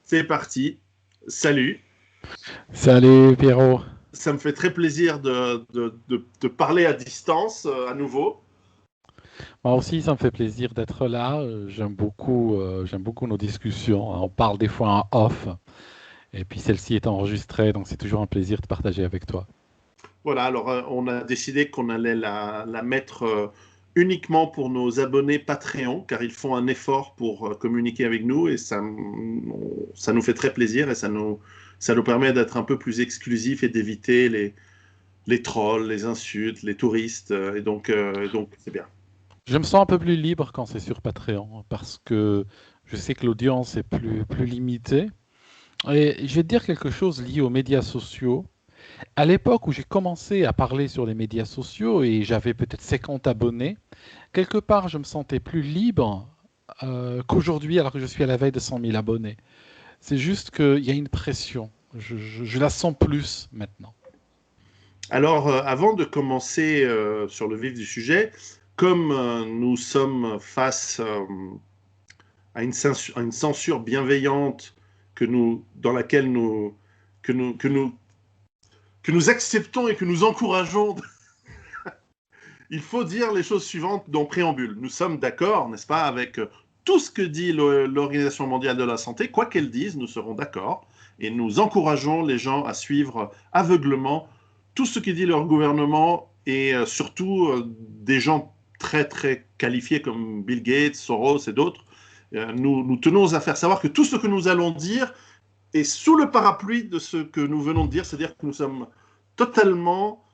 C'est parti. Salut. Salut Pierrot. Ça me fait très plaisir de parler à distance à nouveau. Moi aussi, ça me fait plaisir d'être là. J'aime beaucoup nos discussions. On parle des fois en off, et puis celle-ci est enregistrée, donc c'est toujours un plaisir de partager avec toi. Voilà, alors on a décidé qu'on allait la mettre uniquement pour nos abonnés Patreon, car ils font un effort pour communiquer avec nous et ça nous fait très plaisir et ça nous permet d'être un peu plus exclusifs et d'éviter les trolls, les insultes, les touristes. Et donc c'est bien. Je me sens un peu plus libre quand c'est sur Patreon, parce que je sais que l'audience est plus limitée. Et je vais te dire quelque chose lié aux médias sociaux. À l'époque où j'ai commencé à parler sur les médias sociaux et j'avais peut-être 50 abonnés, quelque part je me sentais plus libre qu'aujourd'hui alors que je suis à la veille de 100 000 abonnés. C'est juste qu'il y a une pression. Je la sens plus maintenant. Alors, avant de commencer sur le vif du sujet, comme nous sommes face à une censure bienveillante dans laquelle que nous, que nous, que nous acceptons et que nous encourageons, il faut dire les choses suivantes dans préambule. Nous sommes d'accord, n'est-ce pas, avec tout ce que dit l'Organisation mondiale de la santé, quoi qu'elle dise, nous serons d'accord, et nous encourageons les gens à suivre aveuglement tout ce que dit leur gouvernement et surtout des gens très très qualifiés comme Bill Gates, Soros et d'autres. Nous tenons à faire savoir que tout ce que nous allons dire est sous le parapluie de ce que nous venons de dire, c'est-à-dire que nous sommes totalement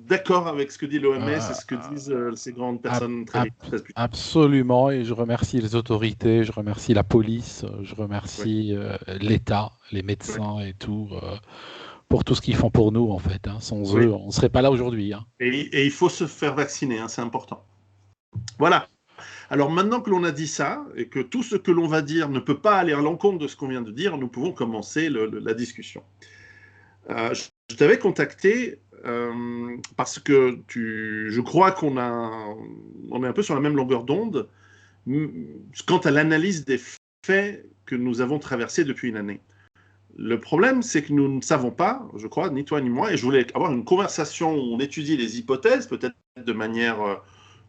d'accord avec ce que dit l'OMS et Euh, ce que disent ces grandes ab- personnes très ab- riches, très puissantes. Absolument, et je remercie les autorités, je remercie la police, je Ouais, remercie l'État, les ouais. médecins et tout, pour tout ce qu'ils font pour nous en fait, hein. Sans Oui. eux, on ne serait pas là aujourd'hui, hein. Et il faut se faire vacciner, hein, c'est important. Voilà. Alors maintenant que l'on a dit ça, et que tout ce que l'on va dire ne peut pas aller à l'encontre de ce qu'on vient de dire, nous pouvons commencer la discussion. Je t'avais contacté parce que je crois on est un peu sur la même longueur d'onde quant à l'analyse des faits que nous avons traversés depuis une année. Le problème, c'est que nous ne savons pas, je crois, ni toi ni moi, et je voulais avoir une conversation où on étudie les hypothèses, peut-être de manière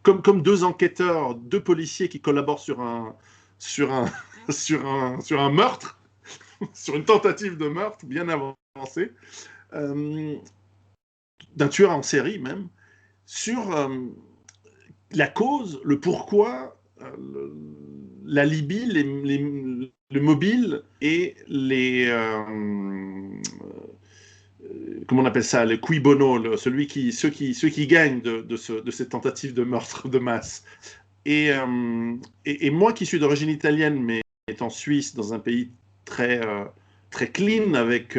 comme deux enquêteurs, deux policiers qui collaborent sur un, sur un meurtre, sur une tentative de meurtre bien avancée, euh, d'un tueur en série même, sur la cause, le pourquoi, la Libye, le mobile et comment on appelle ça, le cui bono, ceux qui gagnent de cette tentative de meurtre de masse. Et moi qui suis d'origine italienne, mais étant suisse dans un pays très, très clean, avec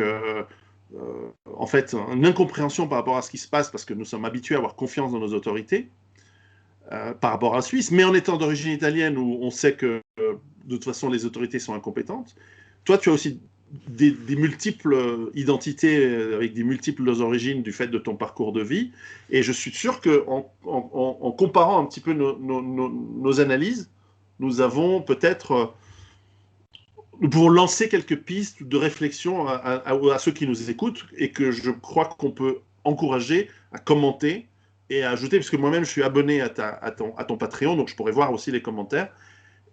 en fait une incompréhension par rapport à ce qui se passe, parce que nous sommes habitués à avoir confiance dans nos autorités, par rapport à la Suisse, mais en étant d'origine italienne où on sait que de toute façon les autorités sont incompétentes. Toi, tu as aussi des multiples identités avec des multiples origines du fait de ton parcours de vie. Et je suis sûr qu'en comparant un petit peu nos analyses, nous avons peut-être, nous pouvons lancer quelques pistes de réflexion à ceux qui nous écoutent et que je crois qu'on peut encourager à commenter et à ajouter, parce que moi-même je suis abonné à ton Patreon, donc je pourrais voir aussi les commentaires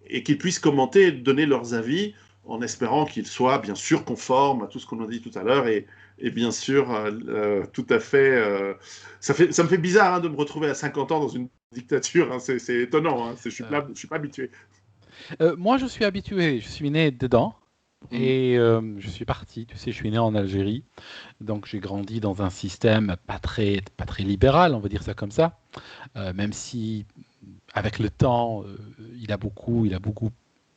et qu'ils puissent commenter et donner leurs avis en espérant qu'ils soient bien sûr conformes à tout ce qu'on a dit tout à l'heure et bien sûr tout à fait, ça me fait bizarre hein, de me retrouver à 50 ans dans une dictature, hein, c'est étonnant, hein, Euh, je suis pas habitué. Moi, je suis habitué, je suis né dedans. Mm. Et je suis parti, tu sais, je suis né en Algérie, donc j'ai grandi dans un système pas très libéral, on va dire ça comme ça, même si avec le temps, il a beaucoup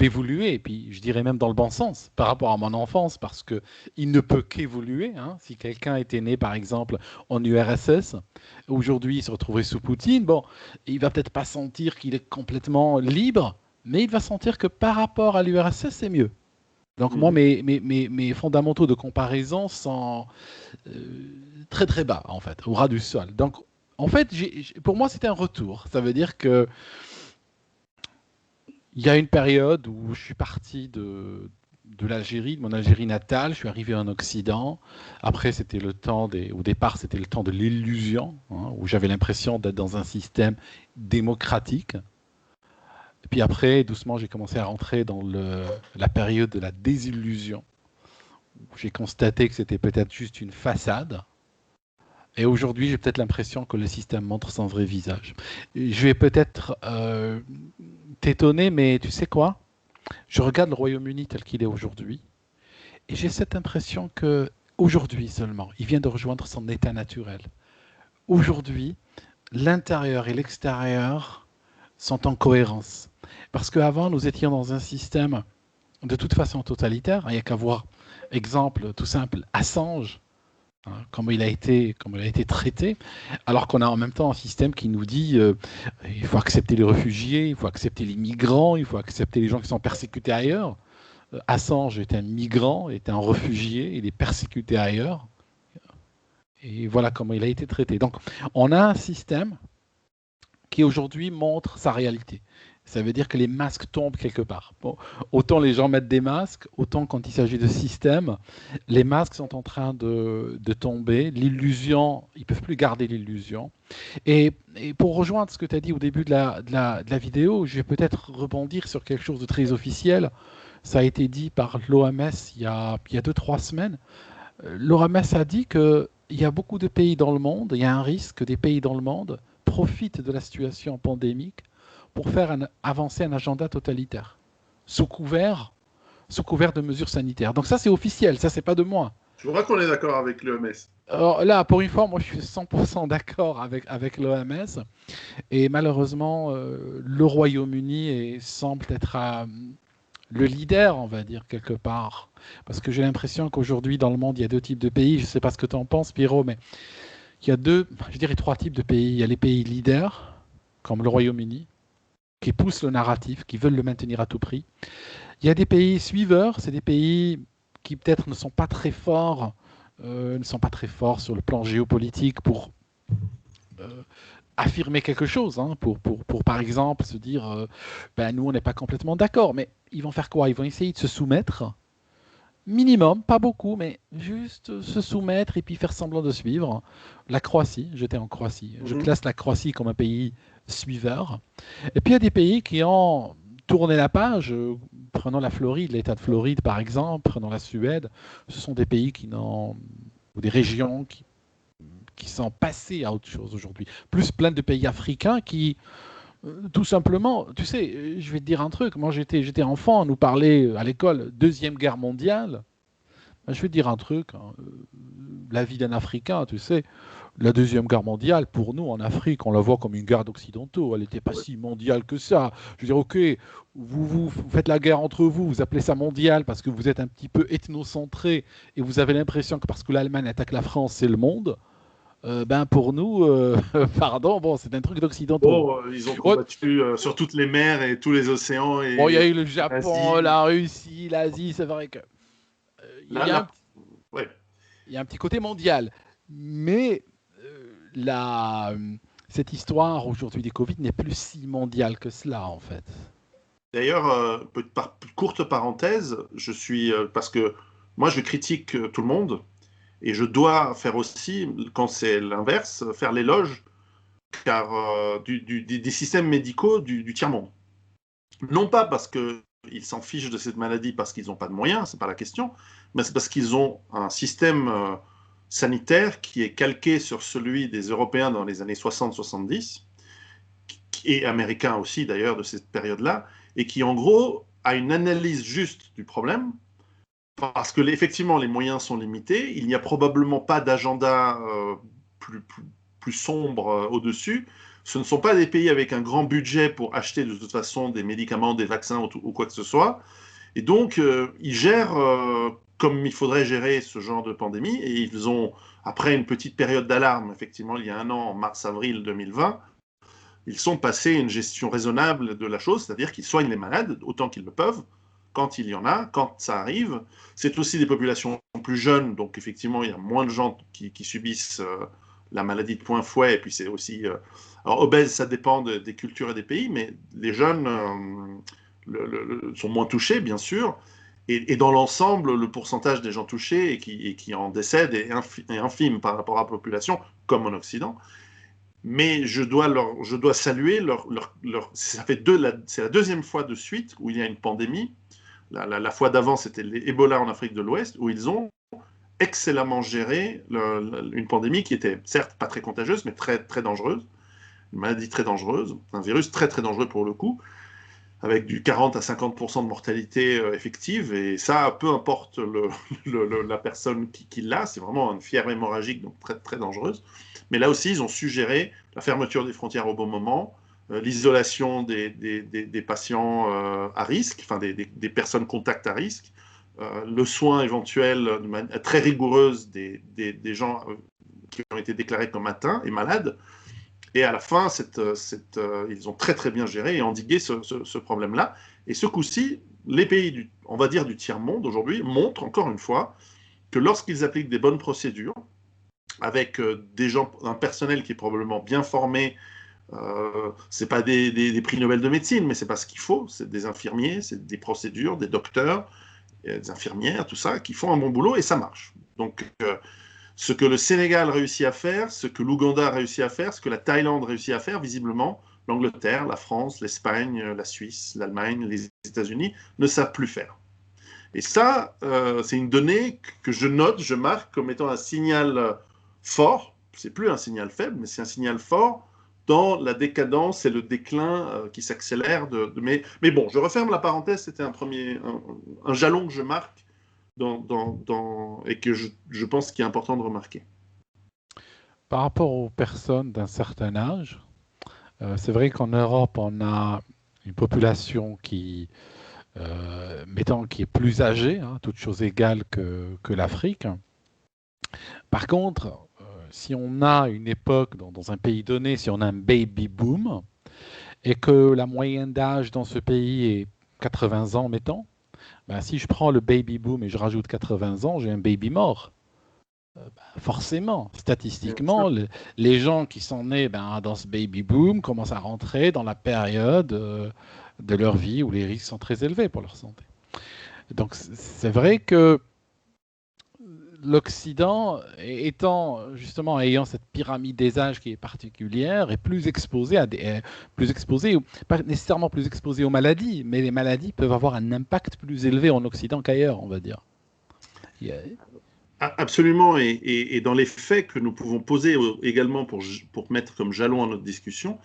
évolué, et puis je dirais même dans le bon sens par rapport à mon enfance, parce que il ne peut qu'évoluer, hein. Si quelqu'un était né, par exemple, en URSS, aujourd'hui il se retrouverait sous Poutine, bon, il va peut-être pas sentir qu'il est complètement libre, mais il va sentir que par rapport à l'URSS, c'est mieux. Donc moi, Mm. mes fondamentaux de comparaison sont très très bas, en fait, au ras du sol. Donc, en fait, pour moi, c'était un retour. Ça veut dire que il y a une période où je suis parti de l'Algérie, de mon Algérie natale, je suis arrivé en Occident. Après, au départ, c'était le temps de l'illusion, hein, où j'avais l'impression d'être dans un système démocratique. Et puis après, doucement, j'ai commencé à rentrer dans la période de la désillusion, où j'ai constaté que c'était peut-être juste une façade. Et aujourd'hui, j'ai peut-être l'impression que le système montre son vrai visage. Je vais peut-être t'étonner, mais tu sais quoi? Je regarde le Royaume-Uni tel qu'il est aujourd'hui, et j'ai cette impression que aujourd'hui seulement, il vient de rejoindre son état naturel. Aujourd'hui, l'intérieur et l'extérieur sont en cohérence. Parce qu'avant, nous étions dans un système de toute façon totalitaire. Il n'y a qu'à voir, exemple tout simple, Assange, hein, comment il a été traité, alors qu'on a en même temps un système qui nous dit il faut accepter les réfugiés, il faut accepter les migrants, il faut accepter les gens qui sont persécutés ailleurs. Assange est un migrant, est un réfugié, il est persécuté ailleurs. Et voilà comment il a été traité. Donc, on a un système qui aujourd'hui montre sa réalité. Ça veut dire que les masques tombent quelque part. Bon, autant les gens mettent des masques, autant quand il s'agit de système, les masques sont en train de tomber. L'illusion, ils ne peuvent plus garder l'illusion. Et pour rejoindre ce que tu as dit au début de la vidéo, je vais peut-être rebondir sur quelque chose de très officiel. Ça a été dit par l'OMS il y a 2-3 semaines. L'OMS a dit qu'il y a beaucoup de pays dans le monde, il y a un risque que des pays dans le monde profitent de la situation pandémique pour faire avancer un agenda totalitaire, sous couvert, sous couvert de mesures sanitaires. Donc ça, c'est officiel, ça, c'est pas de moi. Je crois qu'on est d'accord avec l'OMS. Alors là, pour une fois, moi, je suis 100% d'accord avec l'OMS. Et malheureusement, le Royaume-Uni semble être le leader, on va dire, quelque part. Parce que j'ai l'impression qu'aujourd'hui, dans le monde, il y a deux types de pays. Je ne sais pas ce que tu en penses, Pierrot, mais il y a je dirais trois types de pays. Il y a les pays leaders, comme le Royaume-Uni, qui poussent le narratif, qui veulent le maintenir à tout prix. Il y a des pays suiveurs, c'est des pays qui peut-être ne sont pas très forts sur le plan géopolitique pour affirmer quelque chose, hein, pour par exemple se dire ben, nous on n'est pas complètement d'accord, mais ils vont faire quoi? Ils vont essayer de se soumettre, minimum, pas beaucoup, mais juste se soumettre et puis faire semblant de suivre. La Croatie, j'étais en Croatie, je classe la Croatie comme un pays suiveur. Et puis il y a des pays qui ont tourné la page, prenons la Floride, l'État de Floride par exemple, prenons la Suède, ce sont des pays ou des régions qui sont passés à autre chose aujourd'hui. Plus plein de pays africains qui, tout simplement, tu sais, je vais te dire un truc, moi j'étais enfant, on nous parlait à l'école Deuxième Guerre mondiale. Je vais te dire un truc, hein, la vie d'un Africain, tu sais, la Deuxième Guerre mondiale, pour nous en Afrique, on la voit comme une guerre d'occidentaux, elle n'était pas si mondiale que ça. Je veux dire, ok, vous faites la guerre entre vous, vous appelez ça mondial parce que vous êtes un petit peu ethnocentré et vous avez l'impression que parce que l'Allemagne attaque la France, c'est le monde. Ben pour nous, pardon, bon, c'est un truc d'occidentaux. Oh, ils ont Oh, combattu sur toutes les mers et tous les océans bon, il y a et eu le Japon, l'Asie. la Russie, l'Asie, c'est vrai que il Là, y a là, ouais. il y a un petit côté mondial. Mais la, cette histoire aujourd'hui des Covid n'est plus si mondiale que cela, en fait. D'ailleurs, courte parenthèse, je suis parce que moi je critique tout le monde et je dois faire aussi, quand c'est l'inverse, faire l'éloge car des systèmes médicaux du tiers-monde. Non pas parce qu'ils s'en fichent de cette maladie parce qu'ils n'ont pas de moyens, c'est pas la question, mais c'est parce qu'ils ont un système sanitaire qui est calqué sur celui des Européens dans les années 60-70, et américains aussi d'ailleurs de cette période-là, et qui en gros a une analyse juste du problème, parce que effectivement les moyens sont limités, il n'y a probablement pas d'agenda plus sombre au-dessus. Ce ne sont pas des pays avec un grand budget pour acheter de toute façon des médicaments, des vaccins ou quoi que ce soit. Et donc, ils gèrent comme il faudrait gérer ce genre de pandémie. Et ils ont, après une petite période d'alarme, effectivement, il y a un an, en mars-avril 2020, ils sont passés à une gestion raisonnable de la chose, c'est-à-dire qu'ils soignent les malades autant qu'ils le peuvent, quand il y en a, quand ça arrive. C'est aussi des populations plus jeunes, donc effectivement, il y a moins de gens qui subissent la maladie de point fouet, et puis c'est aussi... alors, obèse, ça dépend des cultures et des pays, mais les jeunes sont moins touchés, bien sûr. Et dans l'ensemble, le pourcentage des gens touchés et qui en décèdent est infime par rapport à la population, comme en Occident. Mais je dois saluer c'est la deuxième fois de suite où il y a une pandémie. La fois d'avant, c'était l'Ebola en Afrique de l'Ouest, où ils ont excellemment géré une pandémie qui était certes pas très contagieuse, mais très, très dangereuse. Une maladie très dangereuse, un virus très, très dangereux pour le coup, avec du 40 à 50% de mortalité effective. Et ça, peu importe la personne qui l'a, c'est vraiment une fièvre hémorragique, donc très, très dangereuse. Mais là aussi, ils ont suggéré la fermeture des frontières au bon moment, l'isolation des patients à risque, enfin des personnes contact à risque, le soin éventuel de manière très rigoureuse des gens qui ont été déclarés comme atteints et malades. Et à la fin, ils ont très très bien géré et endigué ce problème-là. Et ce coup-ci, les pays, on va dire du tiers-monde aujourd'hui, montrent encore une fois que lorsqu'ils appliquent des bonnes procédures, avec un personnel qui est probablement bien formé, c'est pas des prix Nobel de médecine, mais c'est pas ce qu'il faut, c'est des infirmiers, c'est des procédures, des docteurs, des infirmières, tout ça, qui font un bon boulot et ça marche. Donc, ce que le Sénégal réussit à faire, ce que l'Ouganda réussit à faire, ce que la Thaïlande réussit à faire, visiblement, l'Angleterre, la France, l'Espagne, la Suisse, l'Allemagne, les États-Unis ne savent plus faire. Et ça, c'est une donnée que je note, je marque comme étant un signal fort. C'est plus un signal faible, mais c'est un signal fort dans la décadence et le déclin qui s'accélère. Mais bon, je referme la parenthèse, c'était un jalon que je marque et que je pense qu'il est important de remarquer. Par rapport aux personnes d'un certain âge, c'est vrai qu'en Europe, on a une population qui est plus âgée, hein, toutes choses égales que l'Afrique. Par contre, si on a une époque dans un pays donné, si on a un baby boom, et que la moyenne d'âge dans ce pays est 80 ans, mettons, ben, si je prends le baby boom et je rajoute 80 ans, j'ai un baby mort. Forcément, statistiquement, les gens qui sont nés dans ce baby boom commencent à rentrer dans la période de leur vie où les risques sont très élevés pour leur santé. Donc c'est vrai que l'Occident, ayant cette pyramide des âges qui est particulière, est plus exposé pas nécessairement plus exposé aux maladies, mais les maladies peuvent avoir un impact plus élevé en Occident qu'ailleurs, on va dire. Absolument, et dans les faits que nous pouvons poser également pour mettre comme jalon à notre discussion,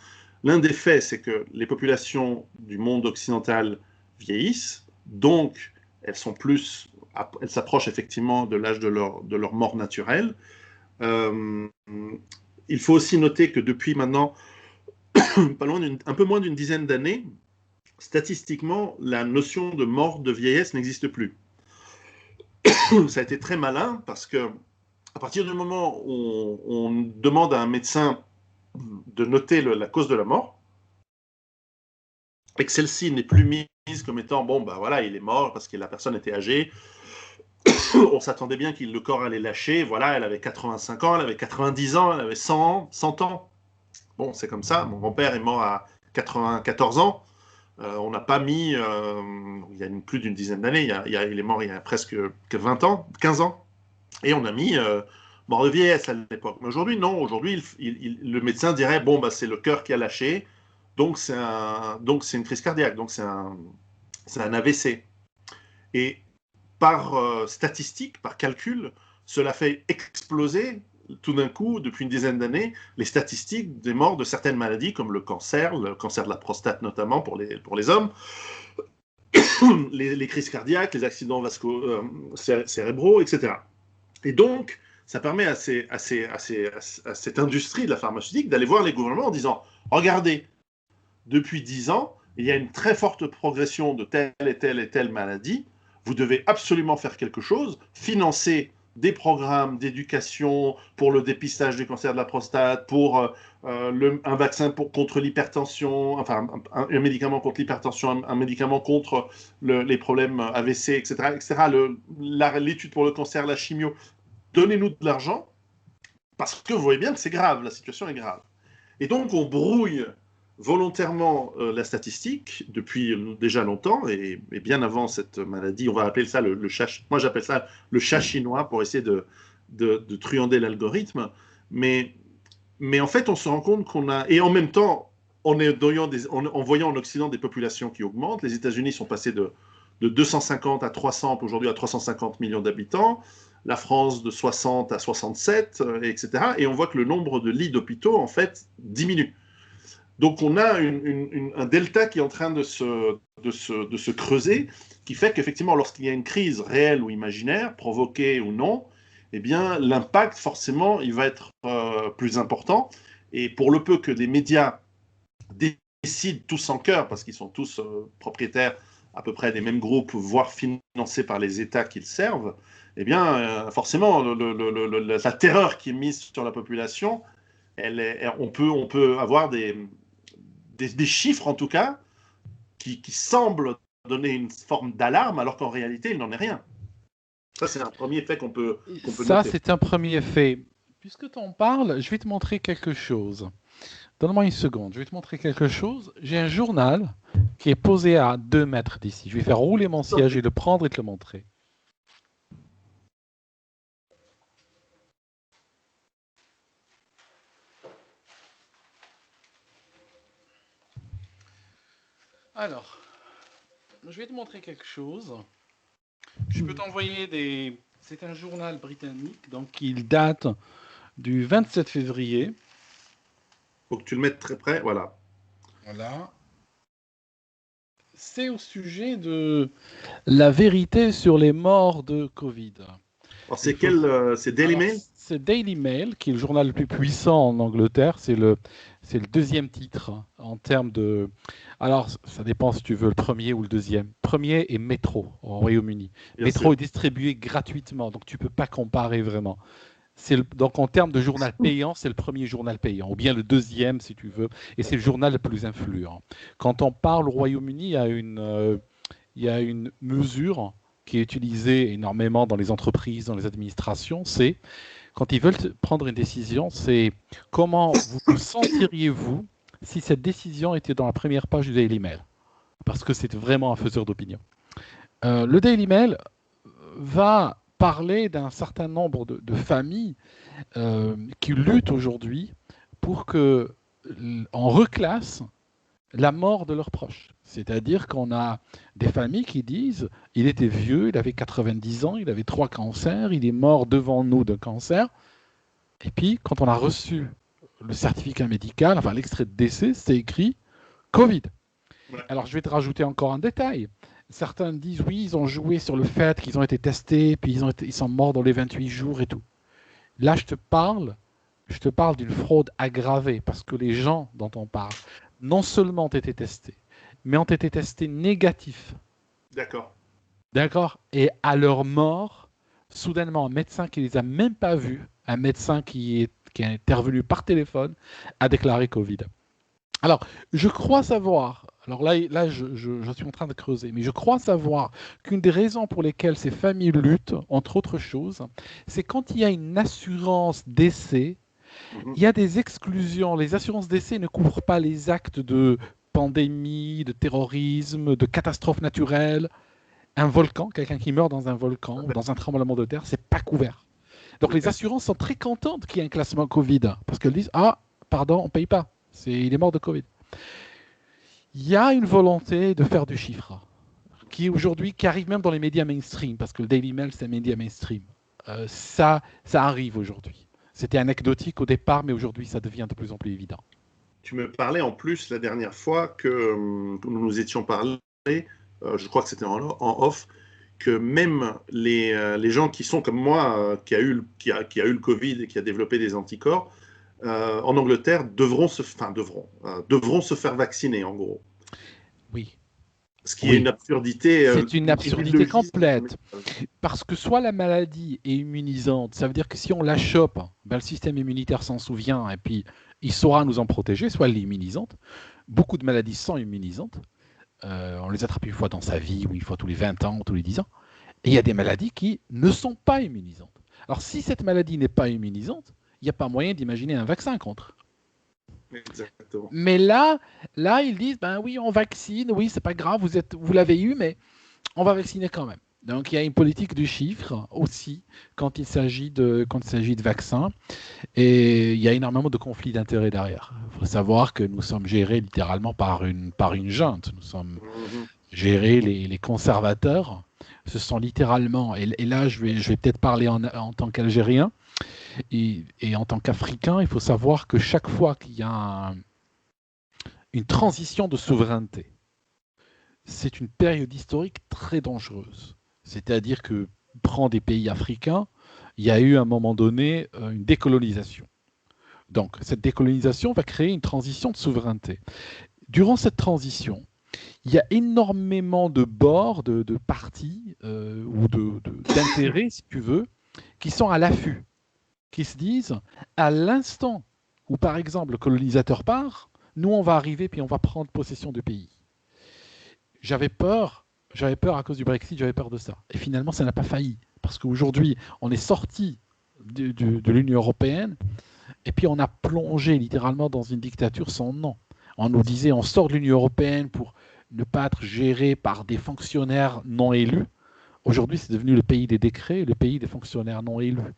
l'un des faits, c'est que les populations du monde occidental vieillissent, donc elles s'approchent effectivement de l'âge de leur mort naturelle. Il faut aussi noter que depuis maintenant un peu moins d'une dizaine d'années, statistiquement, la notion de mort de vieillesse n'existe plus. Ça a été très malin parce que à partir du moment où on demande à un médecin de noter la cause de la mort, et que celle-ci n'est plus mise comme étant bon, ben voilà, il est mort parce que la personne était âgée, on s'attendait bien que le corps allait lâcher, voilà, elle avait 85 ans, elle avait 90 ans, elle avait 100 ans. Bon, c'est comme ça, mon grand-père est mort à 94 ans. On n'a pas mis, il y a plus d'une dizaine d'années, il est mort il y a presque 20 ans, 15 ans, et on a mis mort de vieillesse à l'époque. Mais aujourd'hui, non, aujourd'hui, le médecin dirait, bon, bah, c'est le cœur qui a lâché, donc c'est une crise cardiaque, donc c'est un AVC. Et par statistique, par calcul, cela fait exploser tout d'un coup, depuis une dizaine d'années, les statistiques des morts de certaines maladies, comme le cancer de la prostate notamment pour les hommes, les crises cardiaques, les accidents cérébraux, etc. Et donc, ça permet à cette industrie de la pharmaceutique d'aller voir les gouvernements en disant « Regardez, depuis 10 ans, il y a une très forte progression de telle et telle et telle maladie. Vous devez absolument faire quelque chose, financer des programmes d'éducation pour le dépistage du cancer de la prostate, pour un vaccin contre l'hypertension, enfin un médicament contre l'hypertension, un médicament contre les problèmes AVC, etc., l'étude pour le cancer, la chimio. Donnez-nous de l'argent, parce que vous voyez bien que c'est grave, la situation est grave. Et donc on brouille volontairement la statistique depuis déjà longtemps et bien avant cette maladie. On va appeler ça le chat. Moi, j'appelle ça le chat chinois pour essayer de truander l'algorithme. Mais en fait, on se rend compte qu'on a. Et en même temps, en voyant en Occident des populations qui augmentent, les États-Unis sont passés de 250 à 300, aujourd'hui à 350 millions d'habitants, la France de 60 à 67, etc. Et on voit que le nombre de lits d'hôpitaux, en fait, diminue. Donc on a un delta qui est en train de se creuser, qui fait qu'effectivement, lorsqu'il y a une crise réelle ou imaginaire, provoquée ou non, eh bien, l'impact, forcément, il va être plus important. Et pour le peu que les médias décident tous en cœur, parce qu'ils sont tous propriétaires à peu près des mêmes groupes, voire financés par les États qu'ils servent, eh bien, forcément, la terreur qui est mise sur la population, on peut avoir des chiffres, en tout cas, qui semblent donner une forme d'alarme, alors qu'en réalité, il n'en est rien. Ça, c'est un premier fait qu'on peut Ça, noter. c'est un premier fait. Puisque tu en parles, je vais te montrer quelque chose. Donne-moi une seconde, je vais te montrer quelque chose. J'ai un journal qui est posé à 2 mètres d'ici. Je vais faire rouler mon siège et le prendre et te le montrer. Alors, je vais te montrer quelque chose. Je peux t'envoyer des... C'est un journal britannique, donc il date du 27 février. Il faut que tu le mettes très près, voilà. Voilà. C'est au sujet de la vérité sur les morts de Covid. Alors, c'est Daily Mail? C'est Daily Mail, qui est le journal le plus puissant en Angleterre. C'est le deuxième titre en termes de... Alors, ça dépend si tu veux le premier ou le deuxième. Premier est Metro, au Royaume-Uni. Metro est distribué gratuitement, donc tu ne peux pas comparer vraiment. Donc, en termes de journal payant, c'est le premier journal payant, ou bien le deuxième, si tu veux, et c'est le journal le plus influent. Quand on parle au Royaume-Uni, il y a une mesure qui est utilisée énormément dans les entreprises, dans les administrations, c'est quand ils veulent prendre une décision, c'est comment vous sentiriez-vous si cette décision était dans la première page du Daily Mail, parce que c'est vraiment un faiseur d'opinion. Le Daily Mail va parler d'un certain nombre de familles qui luttent aujourd'hui pour qu'on reclasse la mort de leurs proches. C'est-à-dire qu'on a des familles qui disent il était vieux, il avait 90 ans, il avait 3 cancers, il est mort devant nous d'un cancer. Et puis, quand on a reçu le certificat médical, enfin l'extrait de décès, c'est écrit Covid. Ouais. Alors, je vais te rajouter encore un détail. Certains disent oui, ils ont joué sur le fait qu'ils ont été testés, puis ils sont morts dans les 28 jours et tout. Là, je te parle d'une fraude aggravée parce que les gens dont on parle non seulement ont été testés, mais ont été testés négatifs. D'accord. D'accord. Et à leur mort, soudainement, un médecin qui les a même pas vus, un médecin qui est intervenu par téléphone, a déclaré Covid. Alors, je crois savoir, alors là je suis en train de creuser, mais je crois savoir qu'une des raisons pour lesquelles ces familles luttent, entre autres choses, c'est quand il y a une assurance décès, il y a des exclusions. Les assurances décès ne couvrent pas les actes de pandémie, de terrorisme, de catastrophes naturelles. Un volcan, quelqu'un qui meurt dans un volcan ou dans un tremblement de terre, c'est pas couvert. Donc les assurances sont très contentes qu'il y ait un classement Covid parce qu'elles disent ah pardon on paye pas, il est mort de Covid. Il y a une volonté de faire du chiffre qui aujourd'hui qui arrive même dans les médias mainstream parce que le Daily Mail c'est un média mainstream. Ça arrive aujourd'hui. C'était anecdotique au départ, mais aujourd'hui ça devient de plus en plus évident. Tu me parlais en plus la dernière fois que nous nous étions parlé, je crois que c'était en off, que même les gens qui sont comme moi, qui a eu le Covid et qui a développé des anticorps, en Angleterre devront se faire vacciner, en gros. Oui. Ce qui est une absurdité. C'est une absurdité complète. Parce que soit la maladie est immunisante, ça veut dire que si on la chope, ben le système immunitaire s'en souvient et puis il saura nous en protéger, soit elle est immunisante. Beaucoup de maladies sont immunisantes. On les attrape une fois dans sa vie, ou une fois tous les 20 ans, ou tous les 10 ans. Et il y a des maladies qui ne sont pas immunisantes. Alors si cette maladie n'est pas immunisante, il n'y a pas moyen d'imaginer un vaccin contre. Exactement. Mais là, ils disent, ben oui, on vaccine, oui, c'est pas grave, vous l'avez eu, mais on va vacciner quand même. Donc il y a une politique du chiffre aussi quand il s'agit de vaccins. Et il y a énormément de conflits d'intérêts derrière. Il faut savoir que nous sommes gérés littéralement par une junte. Nous sommes Mhm. gérés, les conservateurs. Ce sont littéralement, et là je vais peut-être parler en tant qu'Algérien et en tant qu'Africain, il faut savoir que chaque fois qu'il y a une transition de souveraineté, c'est une période historique très dangereuse. C'est-à-dire que, prends des pays africains, il y a eu à un moment donné une décolonisation. Donc, cette décolonisation va créer une transition de souveraineté. Durant cette transition, il y a énormément de bords, de partis ou d'intérêts, si tu veux, qui sont à l'affût, qui se disent, à l'instant où, par exemple, le colonisateur part, nous, on va arriver puis on va prendre possession du pays. J'avais peur, j'avais peur à cause du Brexit, j'avais peur de ça. Et finalement, ça n'a pas failli. Parce qu'aujourd'hui, on est sorti de l'Union européenne et puis on a plongé littéralement dans une dictature sans nom. On nous disait on sort de l'Union européenne pour ne pas être géré par des fonctionnaires non élus. Aujourd'hui, c'est devenu le pays des décrets, le pays des fonctionnaires non élus.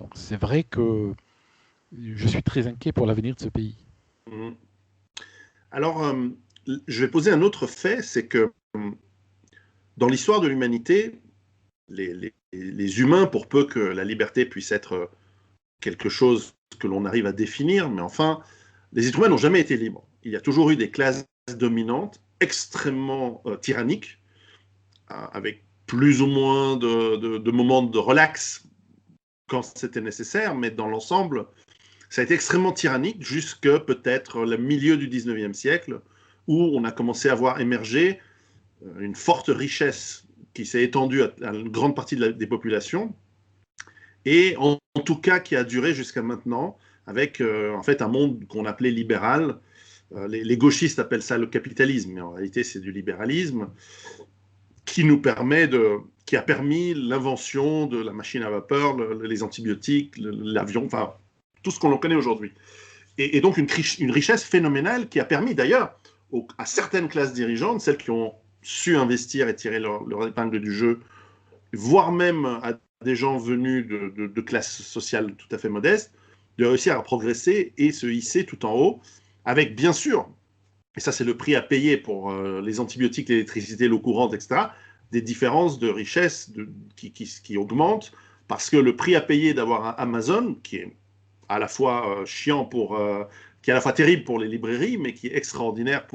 Donc c'est vrai que je suis très inquiet pour l'avenir de ce pays. Mhm. Alors, je vais poser un autre fait, c'est que dans l'histoire de l'humanité, les humains, pour peu que la liberté puisse être quelque chose que l'on arrive à définir, mais enfin, les êtres humains n'ont jamais été libres. Il y a toujours eu des classes dominantes extrêmement tyranniques, avec plus ou moins de moments de relax quand c'était nécessaire, mais dans l'ensemble, ça a été extrêmement tyrannique jusque peut-être le milieu du 19e siècle, où on a commencé à voir émerger une forte richesse qui s'est étendue à une grande partie des populations, et en tout cas qui a duré jusqu'à maintenant, avec en fait un monde qu'on appelait libéral. Les gauchistes appellent ça le capitalisme, mais en réalité c'est du libéralisme, qui a permis l'invention de la machine à vapeur, les antibiotiques, l'avion, enfin tout ce qu'on connaît aujourd'hui. Et donc une richesse phénoménale qui a permis d'ailleurs à certaines classes dirigeantes, celles qui ont su investir et tirer leur épingle du jeu, voire même à des gens venus de classes sociales tout à fait modestes, de réussir à progresser et se hisser tout en haut, avec bien sûr, et ça c'est le prix à payer pour les antibiotiques, l'électricité, l'eau courante, etc., des différences de richesse qui augmentent, parce que le prix à payer d'avoir un Amazon, qui est à la fois chiant qui est à la fois terrible pour les librairies, mais qui est extraordinaire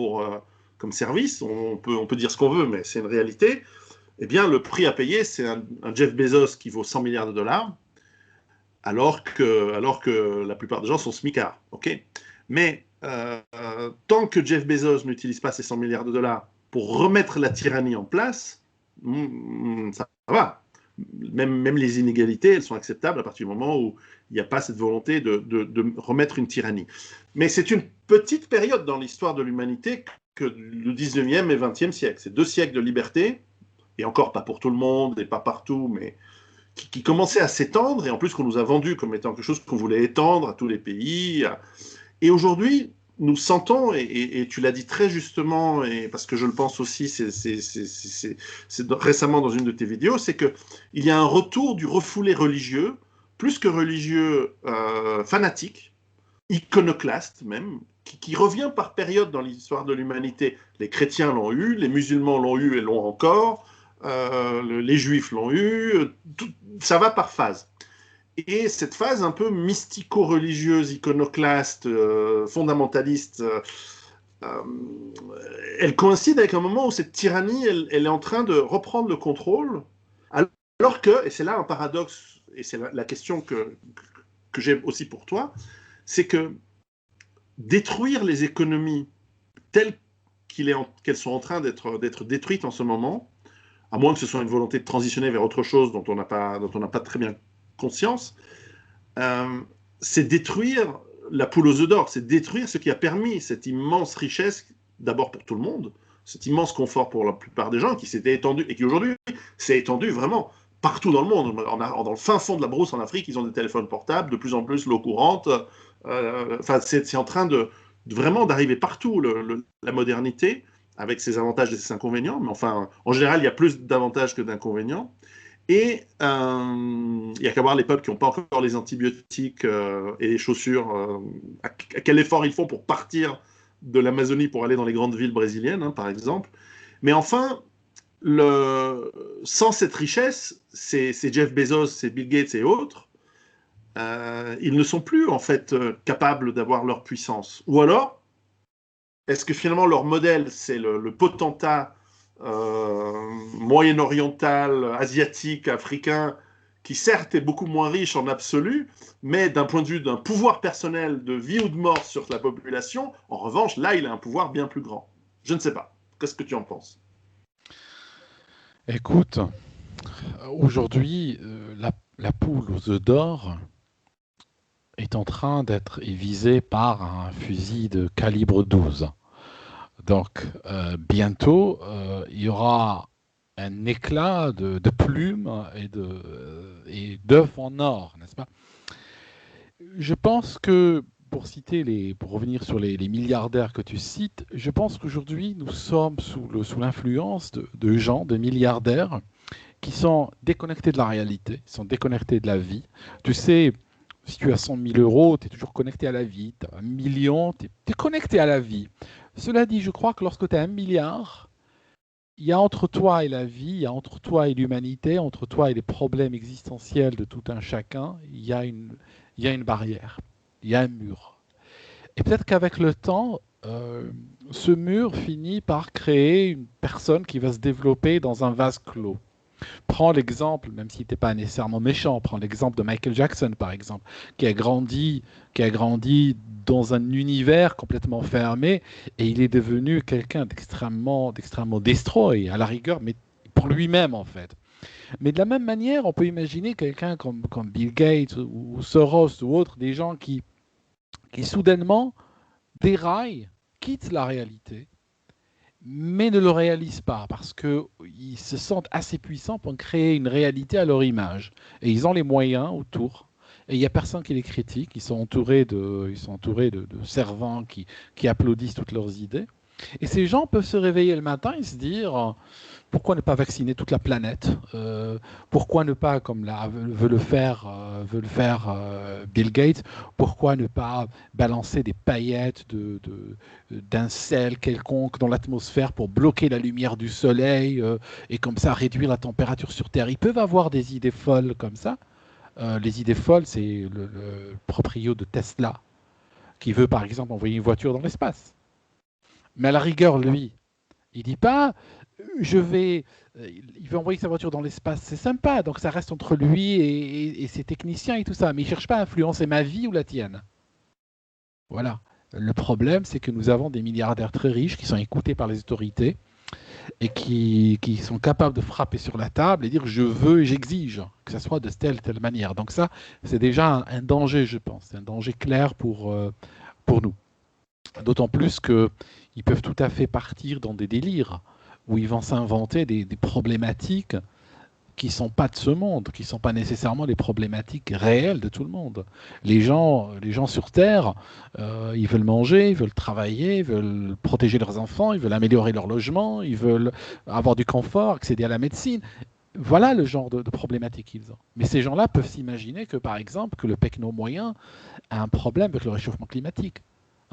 comme service, on peut dire ce qu'on veut, mais c'est une réalité, eh bien, le prix à payer, c'est un Jeff Bezos qui vaut 100 milliards de dollars, alors que la plupart des gens sont smicards. Okay, mais tant que Jeff Bezos n'utilise pas ces 100 milliards de dollars pour remettre la tyrannie en place, ça va. Même les inégalités, elles sont acceptables à partir du moment où il n'y a pas cette volonté de remettre une tyrannie. Mais c'est une petite période dans l'histoire de l'humanité que le 19e et 20e siècle. C'est 2 siècles de liberté, et encore pas pour tout le monde et pas partout, mais qui commençait à s'étendre, et en plus qu'on nous a vendu comme étant quelque chose qu'on voulait étendre à tous les pays. Et aujourd'hui, nous sentons, et tu l'as dit très justement, et parce que je le pense aussi, c'est récemment dans une de tes vidéos, c'est qu'il y a un retour du refoulé religieux, plus que religieux fanatique, iconoclaste même, qui revient par période dans l'histoire de l'humanité. Les chrétiens l'ont eu, les musulmans l'ont eu et l'ont encore, les juifs l'ont eu, ça va par phase. Et cette phase un peu mystico-religieuse, iconoclaste, fondamentaliste, elle coïncide avec un moment où cette tyrannie, elle est en train de reprendre le contrôle, alors que, et c'est là un paradoxe, et c'est la question que j'ai aussi pour toi, c'est que détruire les économies telles qu'elles sont en train d'être détruites en ce moment, à moins que ce soit une volonté de transitionner vers autre chose dont on n'a pas très bien conscience, euh, c'est détruire la poule aux œufs d'or, c'est détruire ce qui a permis cette immense richesse, d'abord pour tout le monde, cet immense confort pour la plupart des gens qui s'était étendu et qui aujourd'hui s'est étendu vraiment partout dans le monde. Dans le fin fond de la brousse en Afrique, ils ont des téléphones portables, de plus en plus l'eau courante, Enfin, c'est en train de vraiment d'arriver partout, la modernité, avec ses avantages et ses inconvénients. Mais enfin, en général, il y a plus d'avantages que d'inconvénients. Et il n'y a qu'à voir les peuples qui n'ont pas encore les antibiotiques et les chaussures, à quel effort ils font pour partir de l'Amazonie pour aller dans les grandes villes brésiliennes, hein, par exemple. Mais enfin, sans cette richesse, c'est Jeff Bezos, c'est Bill Gates et autres, ils ne sont plus en fait capables d'avoir leur puissance. Ou alors, est-ce que finalement leur modèle, c'est le potentat moyen-oriental, asiatique, africain, qui certes est beaucoup moins riche en absolu, mais d'un point de vue d'un pouvoir personnel de vie ou de mort sur la population, en revanche, là, il a un pouvoir bien plus grand. Je ne sais pas. Qu'est-ce que tu en penses? Écoute, aujourd'hui, la poule aux œufs d'or est en train d'être visée par un fusil de calibre 12. Donc, bientôt, il y aura un éclat de plumes et d'œufs en or, n'est-ce pas? Je pense que, pour revenir sur les milliardaires que tu cites, je pense qu'aujourd'hui, nous sommes sous l'influence de gens, de milliardaires, qui sont déconnectés de la réalité, sont déconnectés de la vie. Tu sais, si tu as 100 000 euros, tu es toujours connecté à la vie. Tu as 1 million, tu es connecté à la vie. Cela dit, je crois que lorsque tu as 1 milliard, il y a entre toi et la vie, il y a entre toi et l'humanité, entre toi et les problèmes existentiels de tout un chacun, il y a une barrière, il y a un mur. Et peut-être qu'avec le temps, ce mur finit par créer une personne qui va se développer dans un vase clos. Prends l'exemple, même s'il n'était pas nécessairement méchant, prends l'exemple de Michael Jackson, par exemple, qui a grandi dans un univers complètement fermé, et il est devenu quelqu'un d'extrêmement destroy, à la rigueur, mais pour lui-même, en fait. Mais de la même manière, on peut imaginer quelqu'un comme Bill Gates ou Soros ou autres, des gens qui soudainement déraillent, quittent la réalité, mais ne le réalisent pas parce qu'ils se sentent assez puissants pour créer une réalité à leur image. Et ils ont les moyens autour. Et il n'y a personne qui les critique. Ils sont entourés de servants qui applaudissent toutes leurs idées. Et ces gens peuvent se réveiller le matin et se dire pourquoi ne pas vacciner toute la planète pourquoi ne pas, comme veut le faire Bill Gates, pourquoi ne pas balancer des paillettes d'un sel quelconque dans l'atmosphère pour bloquer la lumière du soleil et comme ça réduire la température sur Terre. Ils peuvent avoir des idées folles comme ça. Les idées folles, c'est le proprio de Tesla, qui veut par exemple envoyer une voiture dans l'espace. Mais à la rigueur, lui, il dit pas il veut envoyer sa voiture dans l'espace, c'est sympa, donc ça reste entre lui et ses techniciens et tout ça, mais il ne cherche pas à influencer ma vie ou la tienne. Voilà. Le problème, c'est que nous avons des milliardaires très riches qui sont écoutés par les autorités et qui sont capables de frapper sur la table et dire je veux et j'exige que ça soit de telle manière. Donc ça, c'est déjà un danger, je pense, c'est un danger clair pour nous. D'autant plus qu'ils peuvent tout à fait partir dans des délires où ils vont s'inventer des problématiques qui ne sont pas de ce monde, qui ne sont pas nécessairement les problématiques réelles de tout le monde. Les gens sur Terre, ils veulent manger, ils veulent travailler, ils veulent protéger leurs enfants, ils veulent améliorer leur logement, ils veulent avoir du confort, accéder à la médecine. Voilà le genre de problématiques qu'ils ont. Mais ces gens-là peuvent s'imaginer que, par exemple, que le pecno moyen a un problème avec le réchauffement climatique.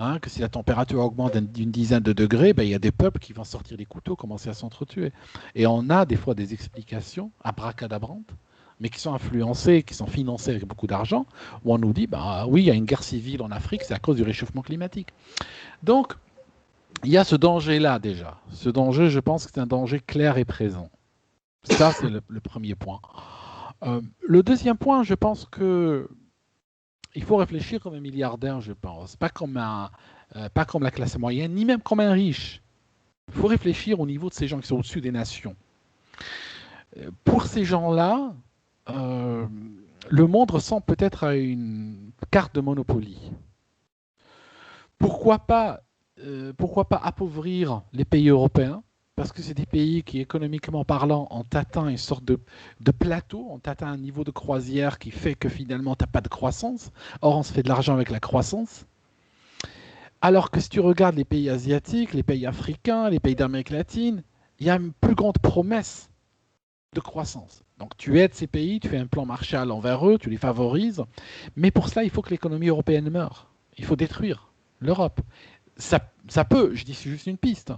Hein, que si la température augmente d'une dizaine de degrés, ben, il y a des peuples qui vont sortir des couteaux, commencer à s'entretuer. Et on a des fois des explications abracadabrantes, mais qui sont influencées, qui sont financées avec beaucoup d'argent, où on nous dit, bah oui, il y a une guerre civile en Afrique, c'est à cause du réchauffement climatique. Donc, il y a ce danger-là déjà. Ce danger, je pense que c'est un danger clair et présent. Ça, c'est le premier point. Le deuxième point, je pense que il faut réfléchir comme un milliardaire, je pense, pas comme la classe moyenne, ni même comme un riche. Il faut réfléchir au niveau de ces gens qui sont au-dessus des nations. Pour ces gens-là, le monde ressemble peut-être à une carte de Monopoly. Pourquoi pas appauvrir les pays européens? parce que c'est des pays qui, économiquement parlant, ont atteint une sorte de plateau, ont atteint un niveau de croisière qui fait que finalement, tu n'as pas de croissance. Or, on se fait de l'argent avec la croissance. Alors que si tu regardes les pays asiatiques, les pays africains, les pays d'Amérique latine, il y a une plus grande promesse de croissance. Donc tu aides ces pays, tu fais un plan Marshall envers eux, tu les favorises, mais pour cela, il faut que l'économie européenne meure. Il faut détruire l'Europe. Ça peut, je dis c'est juste une piste,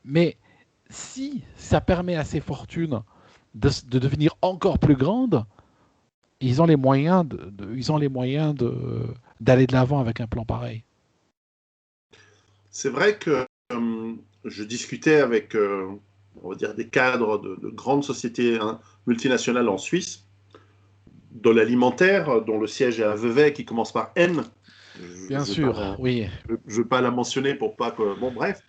mais si ça permet à ces fortunes de devenir encore plus grandes, ils ont les moyens d'aller de l'avant avec un plan pareil. C'est vrai que je discutais avec, on va dire, des cadres de grandes sociétés multinationales en Suisse, de l'alimentaire, dont le siège est à Vevey, qui commence par N. Bien sûr, oui. Je ne veux pas la mentionner pour pas que... Bon, bref.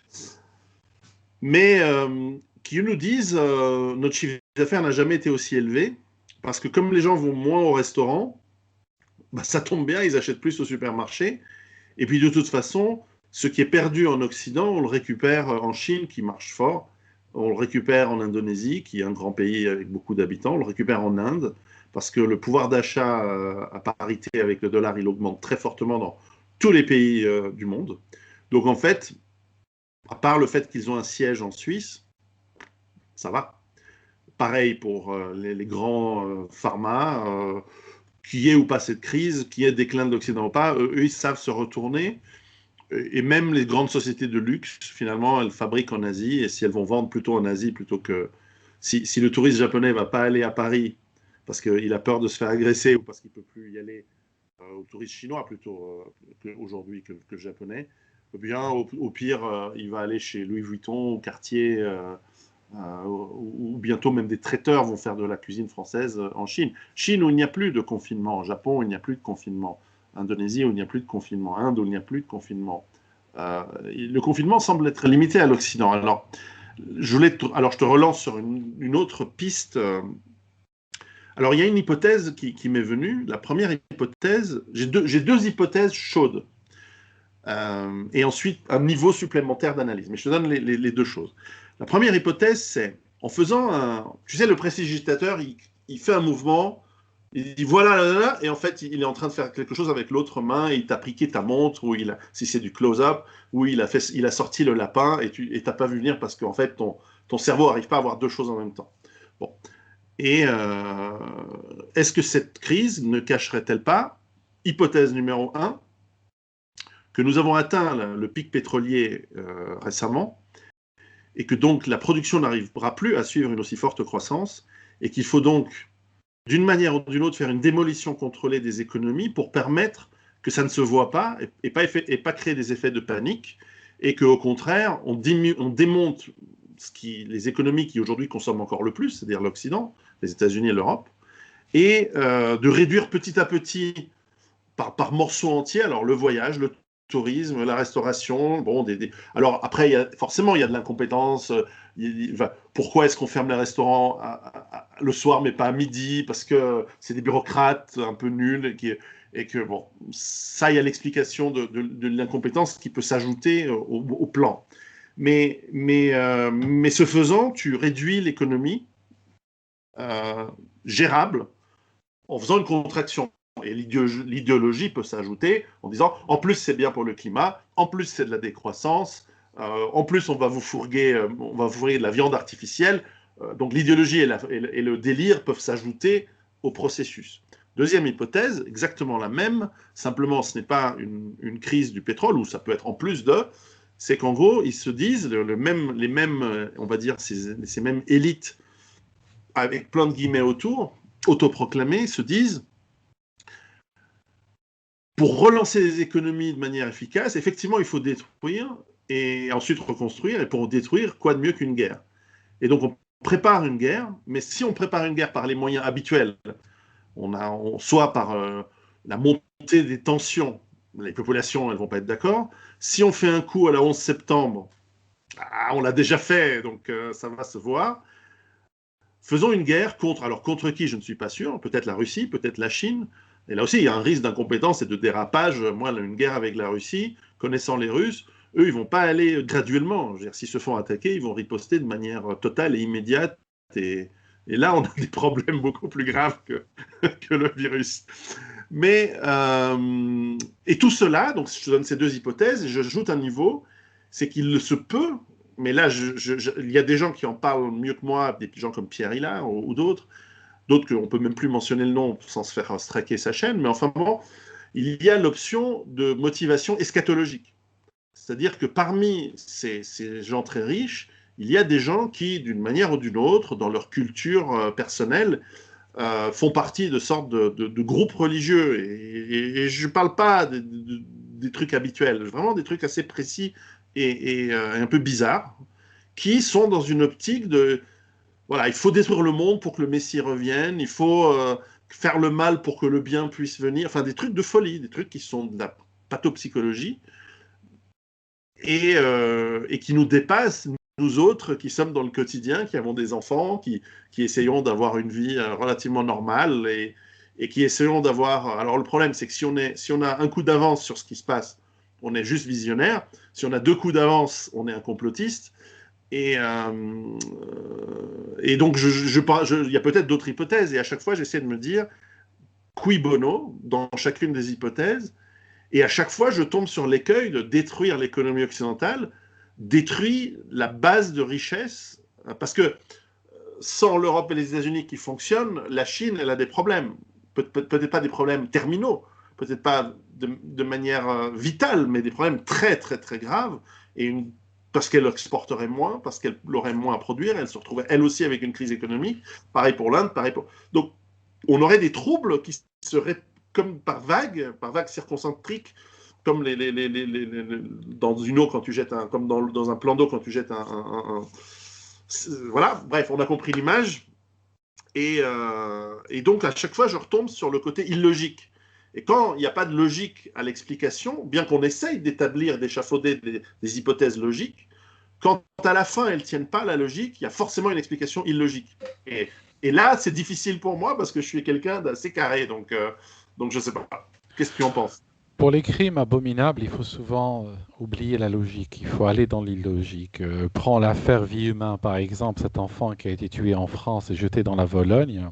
Mais qui nous disent notre chiffre d'affaires n'a jamais été aussi élevé, parce que comme les gens vont moins au restaurant, bah, ça tombe bien, ils achètent plus au supermarché. Et puis de toute façon, ce qui est perdu en Occident, on le récupère en Chine, qui marche fort. On le récupère en Indonésie, qui est un grand pays avec beaucoup d'habitants. On le récupère en Inde, parce que le pouvoir d'achat à parité avec le dollar, il augmente très fortement dans tous les pays du monde. Donc en fait, à part le fait qu'ils ont un siège en Suisse, ça va. Pareil pour les grands pharma, qu'il y ait ou pas cette crise, qu'il y ait déclin de l'Occident ou pas, eux, ils savent se retourner. Et même les grandes sociétés de luxe, finalement, elles fabriquent en Asie. Et si elles vont vendre plutôt en Asie, plutôt que... Si le touriste japonais ne va pas aller à Paris parce qu'il a peur de se faire agresser ou parce qu'il ne peut plus y aller, au touriste chinois plutôt aujourd'hui que le japonais, eh bien, au pire, il va aller chez Louis Vuitton ou Cartier, ou bientôt même des traiteurs vont faire de la cuisine française en Chine. Chine où il n'y a plus de confinement, Japon où il n'y a plus de confinement, Indonésie où il n'y a plus de confinement, Inde où il n'y a plus de confinement. Le confinement semble être limité à l'Occident. Alors, je te relance sur une autre piste. Alors, il y a une hypothèse qui m'est venue. La première hypothèse, j'ai deux hypothèses chaudes. Et ensuite, un niveau supplémentaire d'analyse. Mais je te donne les deux choses. La première hypothèse, c'est en faisant un... Tu sais, le prestidigitateur, il fait un mouvement, il dit voilà, là, là, là, et en fait, il est en train de faire quelque chose avec l'autre main, et il t'a piqué ta montre, ou si c'est du close-up, ou il a sorti le lapin, et tu n'as pas vu venir parce qu'en fait, ton cerveau n'arrive pas à avoir deux choses en même temps. Bon. Et est-ce que cette crise ne cacherait-elle pas, hypothèse numéro 1, que nous avons atteint le pic pétrolier récemment, et que donc la production n'arrivera plus à suivre une aussi forte croissance, et qu'il faut donc, d'une manière ou d'une autre, faire une démolition contrôlée des économies pour permettre que ça ne se voit pas, et pas créer des effets de panique, et qu'au contraire, on démonte les économies qui aujourd'hui consomment encore le plus, c'est-à-dire l'Occident, les États-Unis et l'Europe, et de réduire petit à petit, par morceaux entiers, alors le voyage, le tourisme, la restauration. Bon, alors après, forcément, il y a de l'incompétence. Pourquoi est-ce qu'on ferme les restaurants le soir, mais pas à midi? Parce que c'est des bureaucrates un peu nuls et que bon, ça, il y a l'explication de l'incompétence qui peut s'ajouter au plan. Mais ce faisant, tu réduis l'économie gérable en faisant une contraction. Et l'idéologie peut s'ajouter en disant en plus c'est bien pour le climat, en plus c'est de la décroissance, en plus on va vous fourguer de la viande artificielle. Donc l'idéologie et le délire peuvent s'ajouter au processus. Deuxième hypothèse, exactement la même, simplement ce n'est pas une crise du pétrole, ou ça peut être en plus c'est qu'en gros ils se disent, les mêmes, on va dire ces mêmes élites avec plein de guillemets autour, autoproclamées, se disent pour relancer les économies de manière efficace, effectivement, il faut détruire et ensuite reconstruire. Et pour détruire, quoi de mieux qu'une guerre? Et donc, on prépare une guerre, mais si on prépare une guerre par les moyens habituels, soit par la montée des tensions, les populations, elles ne vont pas être d'accord. Si on fait un coup à la 11 septembre, on l'a déjà fait, donc ça va se voir. Faisons une guerre contre qui, je ne suis pas sûr, peut-être la Russie, peut-être la Chine. Et là aussi, il y a un risque d'incompétence et de dérapage. Moi, une guerre avec la Russie, connaissant les Russes, eux, ils vont pas aller graduellement. Je veux dire, s'ils se font attaquer, ils vont riposter de manière totale et immédiate. Et là, on a des problèmes beaucoup plus graves que le virus. Mais, et tout cela, donc je donne ces deux hypothèses, et j'ajoute un niveau, c'est qu'il se peut, mais là, il y a des gens qui en parlent mieux que moi, des gens comme Pierre Hillard ou d'autres qu'on ne peut même plus mentionner le nom sans se faire straquer sa chaîne, mais enfin bon, il y a l'option de motivation eschatologique. C'est-à-dire que parmi ces gens très riches, il y a des gens qui, d'une manière ou d'une autre, dans leur culture personnelle, font partie de sortes de groupes religieux. Et je ne parle pas des trucs habituels, vraiment des trucs assez précis et un peu bizarres, qui sont dans une optique de, voilà, il faut détruire le monde pour que le Messie revienne, il faut faire le mal pour que le bien puisse venir, enfin des trucs de folie, des trucs qui sont de la pathopsychologie, et qui nous dépassent, nous autres qui sommes dans le quotidien, qui avons des enfants, qui essayons d'avoir une vie relativement normale et qui essayons d'avoir... Alors le problème, c'est que si on a un coup d'avance sur ce qui se passe, on est juste visionnaire. Si on a deux coups d'avance, on est un complotiste. Et donc, il y a peut-être d'autres hypothèses. Et à chaque fois, j'essaie de me dire, cui bono, dans chacune des hypothèses. Et à chaque fois, je tombe sur l'écueil de détruire l'économie occidentale, détruire la base de richesse, parce que sans l'Europe et les États-Unis qui fonctionnent, la Chine, elle a des problèmes. Peut-être pas des problèmes terminaux, peut-être pas de manière vitale, mais des problèmes très, très, très graves. Parce qu'elle exporterait moins, parce qu'elle aurait moins à produire, elle se retrouverait elle aussi avec une crise économique. Pareil pour l'Inde, pareil pour... Donc, on aurait des troubles qui seraient comme par vagues circoncentriques, comme dans une eau quand tu jettes comme dans un plan d'eau quand tu jettes voilà, bref, on a compris l'image. Et donc, à chaque fois, je retombe sur le côté illogique. Et quand il n'y a pas de logique à l'explication, bien qu'on essaye d'établir, d'échafauder des hypothèses logiques, quand à la fin, elles ne tiennent pas la logique, il y a forcément une explication illogique. Et là, c'est difficile pour moi parce que je suis quelqu'un d'assez carré. Donc je ne sais pas. Qu'est-ce que tu en penses? Pour les crimes abominables, il faut souvent oublier la logique, il faut aller dans l'illogique. Prends l'affaire Vie Humain, par exemple, cet enfant qui a été tué en France et jeté dans la Vologne.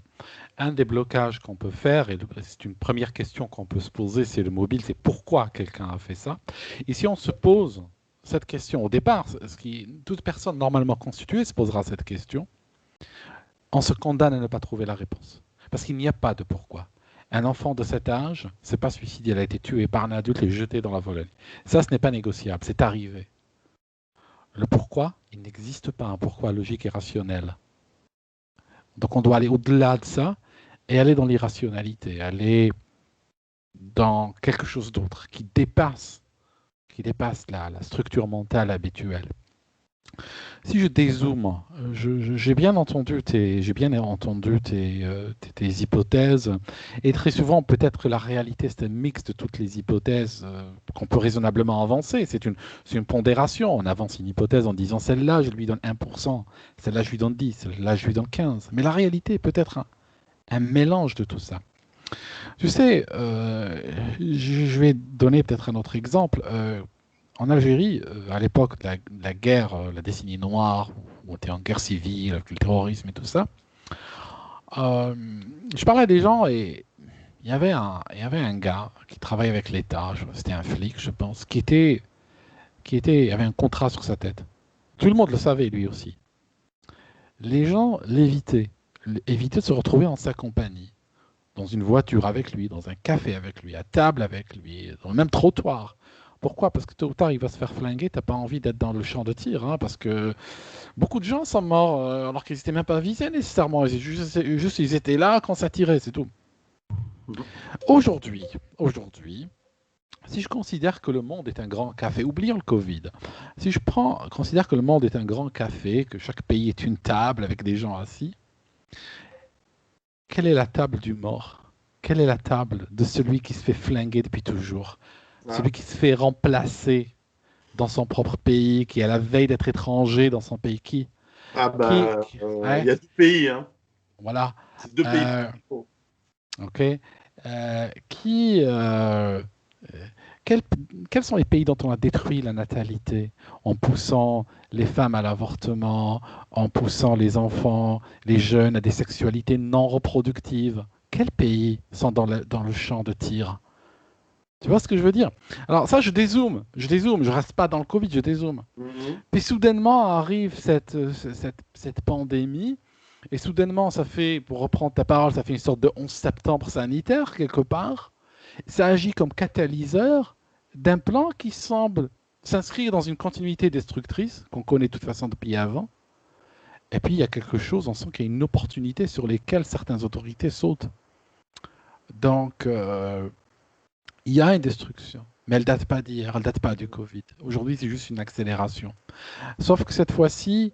Un des blocages qu'on peut faire, et c'est une première question qu'on peut se poser, c'est le mobile, c'est pourquoi quelqu'un a fait ça. Et si on se pose cette question au départ, toute personne normalement constituée se posera cette question, on se condamne à ne pas trouver la réponse. Parce qu'il n'y a pas de pourquoi. Un enfant de cet âge ne s'est pas suicidé, il a été tué par un adulte et jeté dans la Vologne. Ça, ce n'est pas négociable, c'est arrivé. Le pourquoi, il n'existe pas un pourquoi logique et rationnel. Donc on doit aller au-delà de ça et aller dans l'irrationalité, aller dans quelque chose d'autre qui dépasse la structure mentale habituelle. Si je dézoome, j'ai bien entendu tes hypothèses, et très souvent, peut-être la réalité, c'est un mix de toutes les hypothèses qu'on peut raisonnablement avancer. C'est une pondération. On avance une hypothèse en disant celle-là, je lui donne 1%, celle-là, je lui donne 10, celle-là, je lui donne 15. Mais la réalité est peut-être un mélange de tout ça. Tu sais, je vais donner peut-être un autre exemple. En Algérie, à l'époque de la guerre, la décennie noire, où on était en guerre civile, avec le terrorisme et tout ça, je parlais à des gens et il y avait un gars qui travaillait avec l'État, c'était un flic, je pense, avait un contrat sur sa tête. Tout le monde le savait, lui aussi. Les gens évitaient de se retrouver en sa compagnie, dans une voiture avec lui, dans un café avec lui, à table avec lui, dans le même trottoir. Pourquoi? Parce que tôt ou tard, il va se faire flinguer. T'as pas envie d'être dans le champ de tir, hein, parce que beaucoup de gens sont morts alors qu'ils n'étaient même pas visés nécessairement. Juste, ils étaient là quand ça tirait, c'est tout. Aujourd'hui, si je considère que le monde est un grand café, oublions le Covid. Si considère que le monde est un grand café, que chaque pays est une table avec des gens assis, quelle est la table du mort? Quelle est la table de celui qui se fait flinguer depuis toujours? Celui qui se fait remplacer dans son propre pays, qui est à la veille d'être étranger dans son pays. Il y a deux pays, hein. Voilà. C'est deux pays. Ok. Qui quels, quels sont les pays dont on a détruit la natalité en poussant les femmes à l'avortement, en poussant les enfants, les jeunes à des sexualités non reproductives? Quels pays sont dans le champ de tir? Tu vois ce que je veux dire? Alors ça, je reste pas dans le Covid, je dézoome. Mhm. Puis soudainement arrive cette pandémie, et soudainement, ça fait, pour reprendre ta parole, ça fait une sorte de 11 septembre sanitaire, quelque part. Ça agit comme catalyseur d'un plan qui semble s'inscrire dans une continuité destructrice, qu'on connaît de toute façon depuis avant. Et puis, il y a quelque chose, on sent qu'il y a une opportunité sur laquelle certaines autorités sautent. Donc, il y a une destruction. Mais elle ne date pas d'hier, elle ne date pas du Covid. Aujourd'hui, c'est juste une accélération. Sauf que cette fois-ci,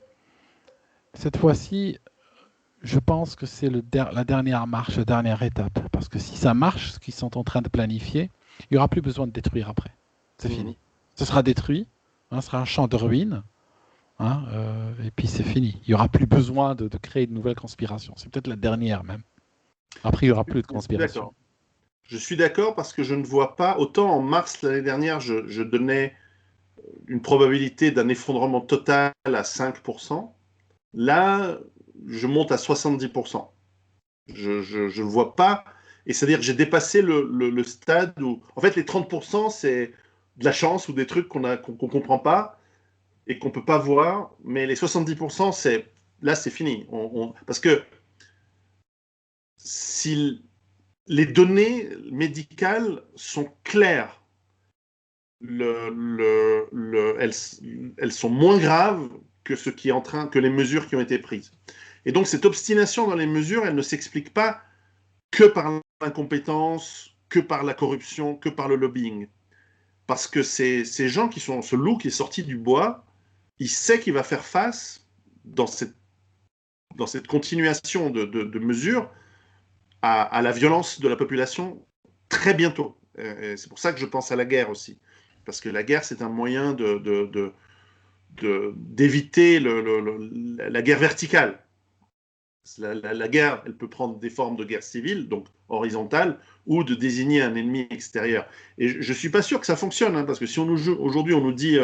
je pense que c'est la dernière marche, la dernière étape. Parce que si ça marche, ce qu'ils sont en train de planifier, il n'y aura plus besoin de détruire après. C'est Mhm. fini. Ce sera détruit, hein, ce sera un champ de ruines, hein, et puis c'est fini. Il n'y aura plus besoin de créer de nouvelles conspirations. C'est peut-être la dernière même. Après, il n'y aura plus de Je suis conspiration. d'accord. Je suis d'accord parce que je ne vois pas, autant en mars l'année dernière, je donnais une probabilité d'un effondrement total à 5%. Là, je monte à 70%. Je ne vois pas. Et c'est-à-dire que j'ai dépassé le stade où. En fait, les 30%, c'est de la chance ou des trucs qu'on ne comprend pas et qu'on ne peut pas voir. Mais les 70%, là, c'est fini. Parce que si les données médicales sont claires, elles sont moins graves que ce qui est en train, que les mesures qui ont été prises. Et donc cette obstination dans les mesures, elle ne s'explique pas que par l'incompétence, que par la corruption, que par le lobbying. Parce que ces gens qui sont, ce loup qui est sorti du bois, il sait qu'il va faire face dans cette continuation de mesures à la violence de la population très bientôt. Et c'est pour ça que je pense à la guerre aussi. Parce que la guerre, c'est un moyen d'éviter la guerre verticale. La guerre, elle peut prendre des formes de guerre civile, donc horizontale, ou de désigner un ennemi extérieur. Et je ne suis pas sûr que ça fonctionne, hein, parce que si aujourd'hui on nous dit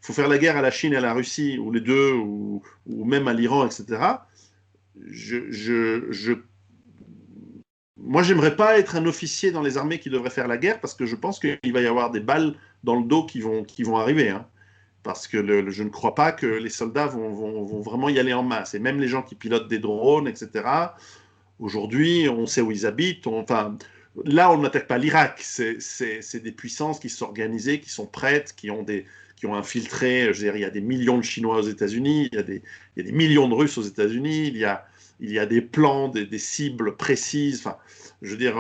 faut faire la guerre à la Chine et à la Russie, ou les deux, ou même à l'Iran, etc., je moi, j'aimerais pas être un officier dans les armées qui devrait faire la guerre parce que je pense qu'il va y avoir des balles dans le dos qui vont arriver. Hein. Parce que je ne crois pas que les soldats vont vraiment y aller en masse. Et même les gens qui pilotent des drones, etc., aujourd'hui, on sait où ils habitent. Enfin, là, on n'attaque pas l'Irak. C'est des puissances qui sont organisées, qui sont prêtes, qui ont infiltré. Je veux dire, il y a des millions de Chinois aux États-Unis, il y a des millions de Russes aux États-Unis, il y a des plans, des cibles précises. Enfin, je veux dire.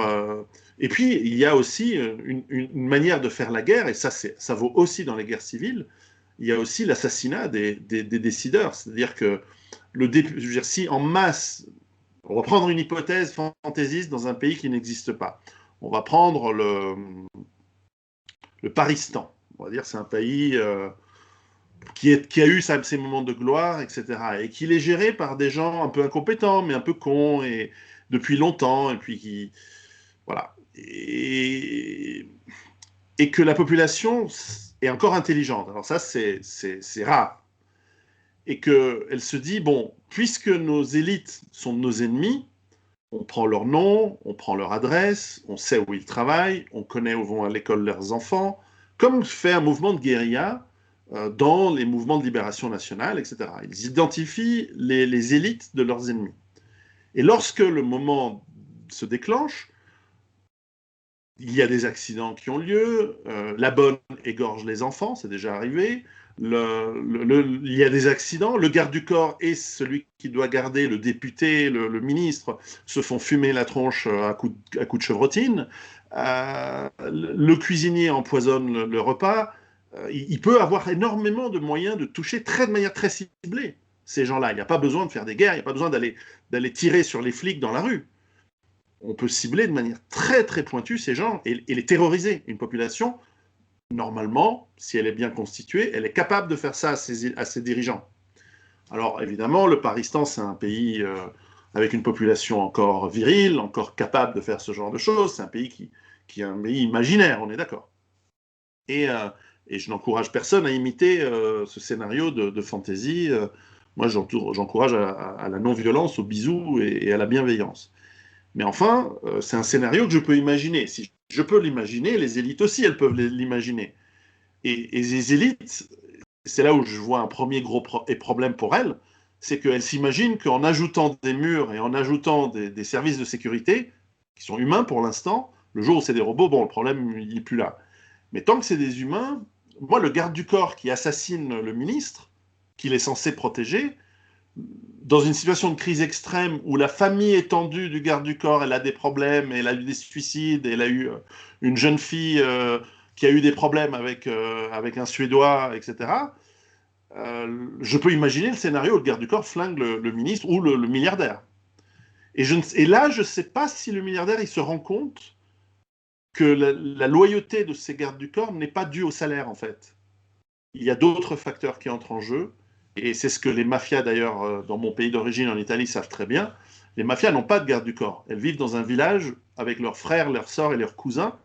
Et puis, il y a aussi une manière de faire la guerre, et ça vaut aussi dans les guerres civiles. Il y a aussi l'assassinat des décideurs. C'est-à-dire que je veux dire, si en masse, on va prendre une hypothèse fantaisiste dans un pays qui n'existe pas. On va prendre le Paristan. On va dire c'est un pays qui a eu ses moments de gloire, etc. Et qui est géré par des gens un peu incompétents, mais un peu cons, et depuis longtemps, et puis voilà. Et que la population est encore intelligente. Alors ça, c'est rare. Et qu'elle se dit, bon, puisque nos élites sont nos ennemis, on prend leur nom, on prend leur adresse, on sait où ils travaillent, on connaît où vont à l'école leurs enfants, comme fait un mouvement de guérilla dans les mouvements de libération nationale, etc. Ils identifient les élites de leurs ennemis. Et lorsque le moment se déclenche, il y a des accidents qui ont lieu, la bonne égorge les enfants, c'est déjà arrivé, il y a des accidents, le garde du corps et celui qui doit garder, le député, le ministre, se font fumer la tronche à coups de chevrotine, le cuisinier empoisonne le repas, il peut avoir énormément de moyens de toucher de manière très ciblée ces gens-là. Il n'y a pas besoin de faire des guerres, il n'y a pas besoin d'aller tirer sur les flics dans la rue. On peut cibler de manière très très pointue ces gens et les terroriser. Une population, normalement, si elle est bien constituée, elle est capable de faire ça à ses dirigeants. Alors évidemment, le Pakistan, c'est un pays avec une population encore virile, encore capable de faire ce genre de choses. C'est un pays qui est un pays imaginaire, on est d'accord. Et, euh, et je n'encourage personne à imiter ce scénario de fantasy. Moi, j'encourage à la non-violence, au bisou et à la bienveillance. Mais enfin, c'est un scénario que je peux imaginer. Si je peux l'imaginer, les élites aussi, elles peuvent l'imaginer. Et les élites, c'est là où je vois un premier gros problème pour elles, c'est qu'elles s'imaginent qu'en ajoutant des murs et en ajoutant des services de sécurité, qui sont humains pour l'instant, le jour où c'est des robots, bon, le problème, il n'est plus là. Mais tant que c'est des humains, moi, le garde du corps qui assassine le ministre, qu'il est censé protéger, dans une situation de crise extrême où la famille étendue du garde du corps, elle a des problèmes, elle a eu des suicides, elle a eu une jeune fille qui a eu des problèmes avec un Suédois, etc. Je peux imaginer le scénario où le garde du corps flingue le ministre ou le milliardaire. Et là, je ne sais pas si le milliardaire il se rend compte que la loyauté de ces gardes du corps n'est pas due au salaire, en fait. Il y a d'autres facteurs qui entrent en jeu, et c'est ce que les mafias, d'ailleurs, dans mon pays d'origine, en Italie, savent très bien. Les mafias n'ont pas de garde du corps. Elles vivent dans un village avec leurs frères, leurs sœurs et leurs cousins,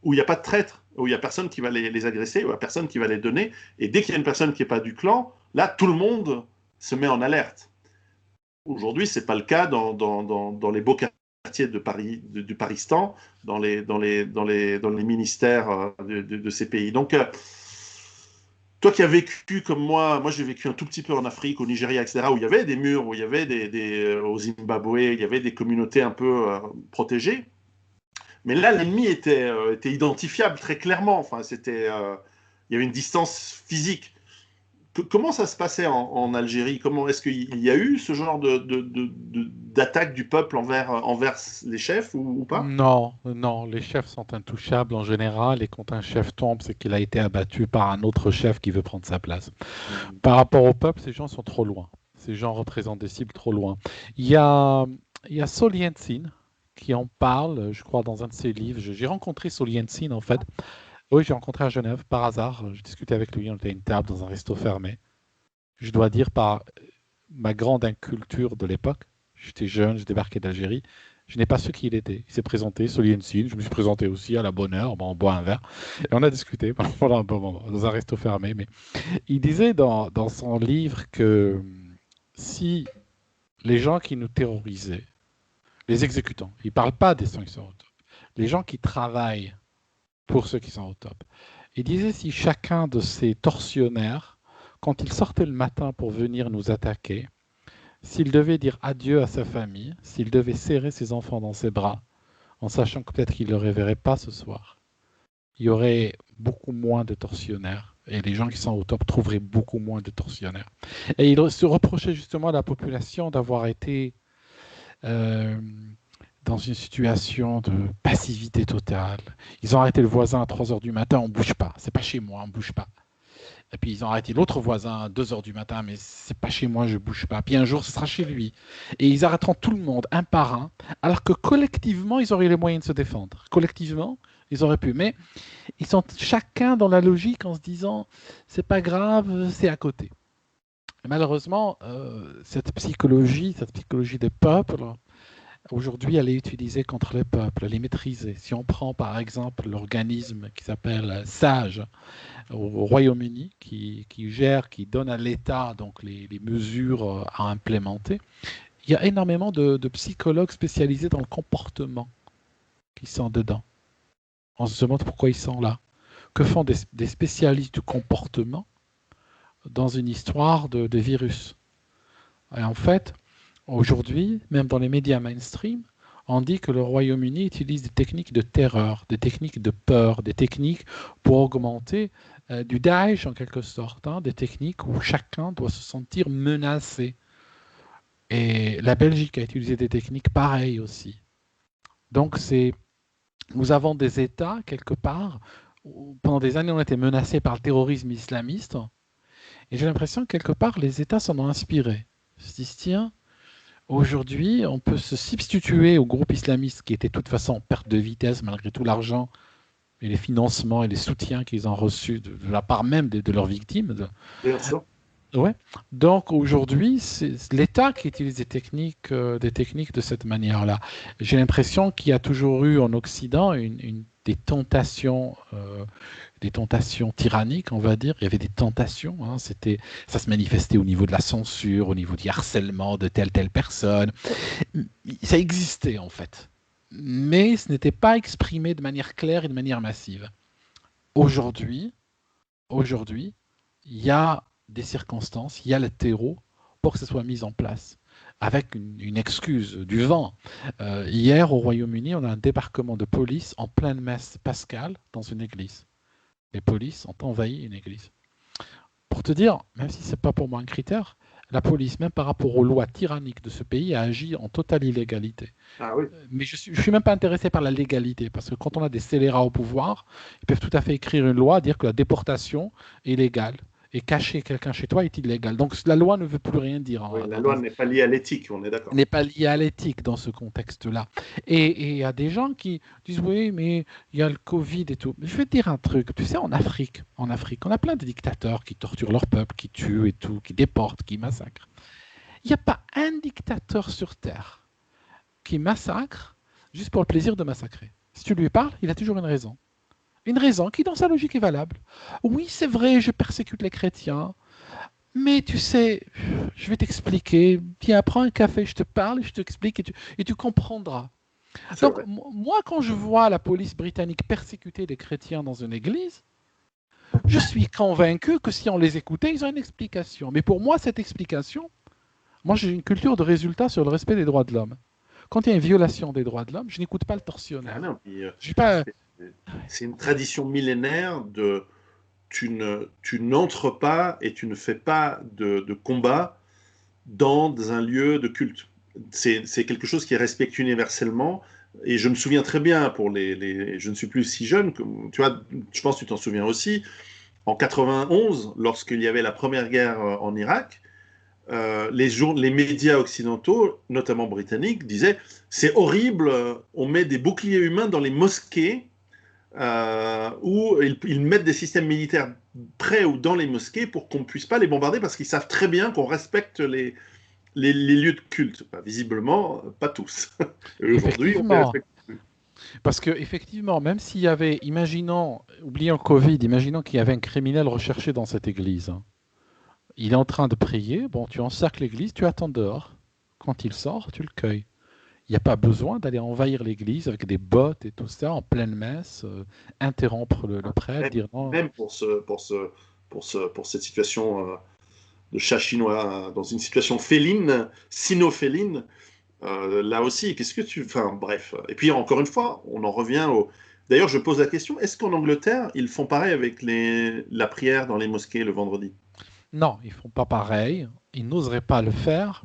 où il n'y a pas de traître, où il n'y a personne qui va les agresser, où il n'y a personne qui va les donner. Et dès qu'il y a une personne qui n'est pas du clan, là, tout le monde se met en alerte. Aujourd'hui, ce n'est pas le cas dans les beaux quartiers de Paris, du Paristan, dans les ministères de ces pays. Donc, toi qui as vécu comme moi j'ai vécu un tout petit peu en Afrique, au Nigeria, etc., où il y avait des murs, où il y avait au Zimbabwe, il y avait des communautés un peu protégées. Mais là, l'ennemi était identifiable très clairement. Enfin, il y avait une distance physique. Comment ça se passait en Algérie? Comment est-ce qu'il y a eu ce genre d'attaque du peuple envers les chefs ou pas? Non, non, les chefs sont intouchables en général et quand un chef tombe, c'est qu'il a été abattu par un autre chef qui veut prendre sa place. Par rapport au peuple, ces gens sont trop loin. Ces gens représentent des cibles trop loin. Il y a, il y a Solientine qui en parle, je crois, dans un de ses livres. J'ai rencontré Solientine, en fait. Oui, j'ai rencontré à Genève, par hasard. Je discutais avec lui, on était à une table dans un resto fermé. Je dois dire, par ma grande inculture de l'époque, j'étais jeune, je débarquais d'Algérie, je n'ai pas su qui il était. Il s'est présenté, Solientine, je me suis présenté aussi à la bonne heure, bon, on boit un verre, et on a discuté pendant un bon moment, dans un resto fermé. Mais il disait dans son livre que si les gens qui nous terrorisaient, les exécutants, il ne parle pas des gens qui sont au top, les gens qui travaillent pour ceux qui sont au top, il disait si chacun de ces tortionnaires, quand il sortait le matin pour venir nous attaquer, s'il devait dire adieu à sa famille, s'il devait serrer ses enfants dans ses bras, en sachant que peut-être qu'il ne le reverrait pas ce soir, il y aurait beaucoup moins de tortionnaires et les gens qui sont au top trouveraient beaucoup moins de tortionnaires. Et il se reprochait justement à la population d'avoir été euh, dans une situation de passivité totale. Ils ont arrêté le voisin à 3 heures du matin, on ne bouge pas. C'est pas chez moi, on ne bouge pas. Et puis ils ont arrêté l'autre voisin à 2 heures du matin, mais c'est pas chez moi, je bouge pas. Puis un jour, ce sera chez lui. Et ils arrêteront tout le monde, un par un, alors que collectivement, ils auraient les moyens de se défendre. Collectivement, ils auraient pu. Mais ils sont chacun dans la logique en se disant, c'est pas grave, c'est à côté. Et malheureusement, cette psychologie des peuples, aujourd'hui, elle est utilisée contre les peuples, elle est maîtrisée. Si on prend par exemple l'organisme qui s'appelle SAGE, au Royaume-Uni qui gère, qui donne à l'État donc les mesures à implémenter. Il y a énormément de psychologues spécialisés dans le comportement qui sont dedans. On se demande pourquoi ils sont là. Que font des spécialistes du comportement dans une histoire de virus? Et en fait, aujourd'hui, même dans les médias mainstream, on dit que le Royaume-Uni utilise des techniques de terreur, des techniques de peur, des techniques pour augmenter du Daesh en quelque sorte, hein, des techniques où chacun doit se sentir menacé. Et la Belgique a utilisé des techniques pareilles aussi. Donc nous avons des États quelque part où pendant des années on a été menacés par le terrorisme islamiste. Et j'ai l'impression que quelque part les États s'en ont inspirés. Ils se disent tiens, aujourd'hui on peut se substituer au groupe islamiste qui était de toute façon en perte de vitesse malgré tout l'argent et les financements et les soutiens qu'ils ont reçus de la part même de leurs victimes. Bien sûr. Ouais. Donc aujourd'hui, c'est l'État qui utilise des techniques de cette manière-là. J'ai l'impression qu'il y a toujours eu en Occident des tentations des tentations tyranniques, on va dire. Il y avait des tentations. Hein. Ça se manifestait au niveau de la censure, au niveau du harcèlement de telle personne. Ça existait en fait. Mais ce n'était pas exprimé de manière claire et de manière massive. Aujourd'hui, aujourd'hui, il y a des circonstances, il y a le terreau pour que ça soit mis en place, avec une excuse du vent. Hier, au Royaume-Uni, on a un débarquement de police en pleine messe pascale dans une église. Les polices ont envahi une église. Pour te dire, même si ce n'est pas pour moi un critère, la police, même par rapport aux lois tyranniques de ce pays, a agi en totale illégalité. Ah oui. Mais je ne suis même pas intéressé par la légalité, parce que quand on a des scélérats au pouvoir, ils peuvent tout à fait écrire une loi, dire que la déportation est légale, et cacher quelqu'un chez toi est illégal. Donc la loi ne veut plus rien dire. Oui, la loi n'est pas liée à l'éthique, on est d'accord. N'est pas liée à l'éthique dans ce contexte-là. Et il y a des gens qui disent oui, mais il y a le Covid et tout. Je vais te dire un truc. Tu sais, en Afrique, on a plein de dictateurs qui torturent leur peuple, qui tuent et tout, qui déportent, qui massacrent. Il n'y a pas un dictateur sur Terre qui massacre juste pour le plaisir de massacrer. Si tu lui parles, il a toujours une raison. Une raison qui, dans sa logique, est valable. Oui, c'est vrai, je persécute les chrétiens, mais tu sais, je vais t'expliquer. Viens, prends un café, je te parle, je t'explique et tu comprendras. C'est Donc, vrai. moi, quand je vois la police britannique persécuter les chrétiens dans une église, je suis convaincu que si on les écoutait, ils ont une explication. Mais pour moi, cette explication, moi, j'ai une culture de résultat sur le respect des droits de l'homme. Quand il y a une violation des droits de l'homme, je n'écoute pas le Ah tortionnaire. non, puis, Je dis pas, c'est une tradition millénaire de tu n'entres pas et tu ne fais pas de combat dans un lieu de culte. C'est quelque chose qui est respecté universellement. Et je me souviens très bien pour je ne suis plus si jeune, tu vois, je pense que tu t'en souviens aussi. En 91, lorsqu'il y avait la première guerre en Irak, les médias occidentaux, notamment britanniques, disaient c'est horrible, on met des boucliers humains dans les mosquées où ils mettent des systèmes militaires près ou dans les mosquées pour qu'on ne puisse pas les bombarder parce qu'ils savent très bien qu'on respecte les lieux de culte. Bah, visiblement, pas tous. Et aujourd'hui, on les effectivement, respecte plus. parce que effectivement, même s'il y avait, imaginons, oublions le Covid, imaginons qu'il y avait un criminel recherché dans cette église. Hein. Il est en train de prier, bon, tu encercles l'église, tu attends dehors. Quand il sort, tu le cueilles. Il n'y a pas besoin d'aller envahir l'église avec des bottes et tout ça en pleine messe, interrompre le prêtre, Même, dire non. même pour cette situation de chat chinois, dans une situation féline, sino-féline, là aussi, qu'est-ce que tu... Enfin, bref. Et puis, encore une fois, on en revient au... D'ailleurs, je pose la question, est-ce qu'en Angleterre, ils font pareil avec la prière dans les mosquées le vendredi? Non, ils font pas pareil, ils n'oseraient pas le faire.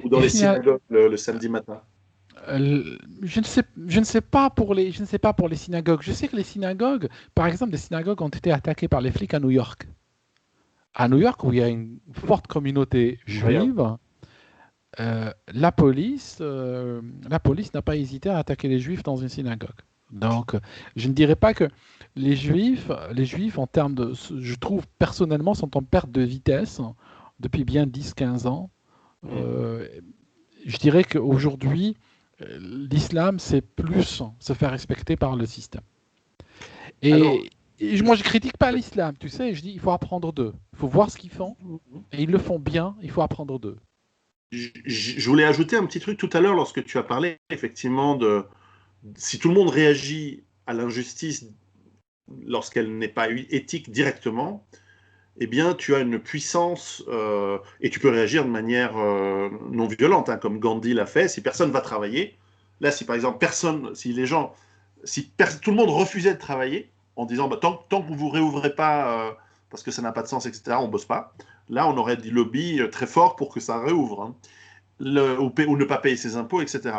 Ou dans Et les finalement, synagogues le samedi matin? je ne sais pas pour je ne sais pas pour les synagogues. Je sais que les synagogues, par exemple, des synagogues ont été attaquées par les flics à New York. À New York, où il y a une forte communauté Incroyable. juive, la police n'a pas hésité à attaquer les juifs dans une synagogue. Donc, je ne dirais pas que les juifs en termes de, je trouve personnellement, sont en perte de vitesse depuis bien 10-15 ans. Mm. Euh, je dirais qu'aujourd'hui, l'islam, c'est plus se faire respecter par le système. Alors, Et moi, je critique pas l'islam, tu sais, je dis il faut apprendre d'eux. Il faut voir ce qu'ils font, et ils le font bien, il faut apprendre d'eux. je voulais ajouter un petit truc tout à l'heure lorsque tu as parlé effectivement de si tout le monde réagit à l'injustice lorsqu'elle n'est pas éthique directement, eh bien, tu as une puissance et tu peux réagir de manière non violente, hein, comme Gandhi l'a fait. Si personne va travailler, là, si par exemple personne, si les gens, tout le monde refusait de travailler en disant bah, tant que vous ne réouvrez pas parce que ça n'a pas de sens, etc., on ne bosse pas. Là, on aurait des lobbies très forts pour que ça réouvre, hein, ou ne pas payer ses impôts, etc.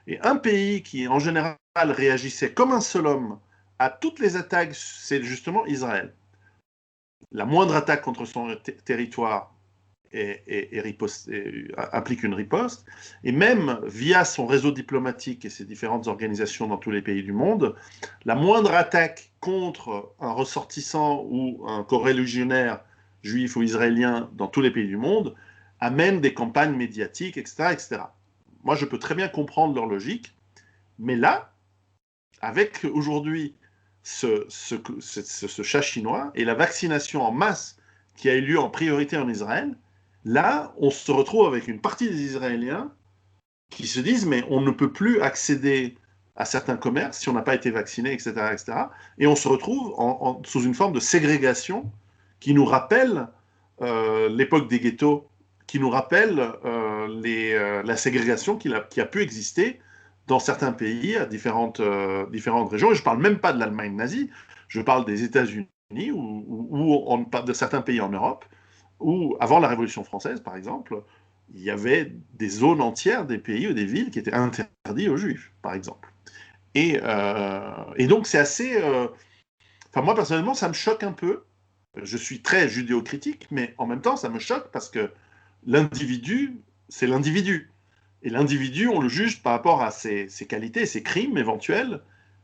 Et un pays qui, en général, réagissait comme un seul homme à toutes les attaques, c'est justement Israël. La moindre attaque contre son territoire implique une riposte, et même via son réseau diplomatique et ses différentes organisations dans tous les pays du monde, la moindre attaque contre un ressortissant ou un coreligionnaire juif ou israélien dans tous les pays du monde amène des campagnes médiatiques, etc., etc. Moi, je peux très bien comprendre leur logique, mais là, avec aujourd'hui ce chat chinois et la vaccination en masse qui a eu lieu en priorité en Israël, là, on se retrouve avec une partie des Israéliens qui se disent mais on ne peut plus accéder à certains commerces si on n'a pas été vacciné, etc., etc. Et on se retrouve sous une forme de ségrégation qui nous rappelle l'époque des ghettos, qui nous rappelle la ségrégation qui a pu exister dans certains pays, à différentes régions. Et je ne parle même pas de l'Allemagne nazie, je parle des États-Unis ou de certains pays en Europe, où, avant la Révolution française, par exemple, il y avait des zones entières des pays ou des villes qui étaient interdites aux Juifs, par exemple. Et donc, c'est assez... Enfin, moi, personnellement, ça me choque un peu. Je suis très judéo-critique, mais en même temps, ça me choque parce que l'individu, c'est l'individu. Et l'individu, on le juge par rapport à ses qualités, ses crimes éventuels,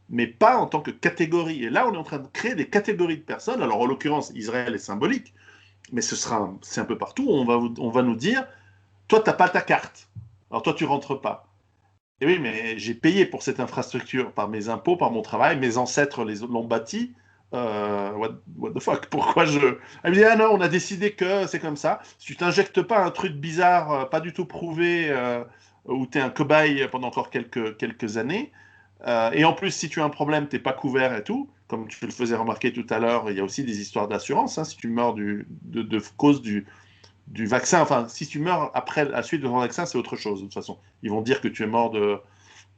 mais pas en tant que catégorie. Et là, on est en train de créer des catégories de personnes. Alors, en l'occurrence, Israël est symbolique, mais c'est un peu partout. On va nous dire, toi, tu n'as pas ta carte. Alors, toi, tu rentres pas. Et oui, mais j'ai payé pour cette infrastructure par mes impôts, par mon travail. Mes ancêtres l'ont bâti. What the fuck? Pourquoi je... Elle me dit, ah non, on a décidé que c'est comme ça. Si tu t'injectes pas un truc bizarre, pas du tout prouvé, où tu es un cobaye pendant encore quelques années, et en plus, si tu as un problème, tu n'es pas couvert et tout, comme tu le faisais remarquer tout à l'heure, il y a aussi des histoires d'assurance. Hein, si tu meurs de cause du vaccin, enfin, si tu meurs après, à la suite de ton vaccin, c'est autre chose, de toute façon. Ils vont dire que tu es mort de...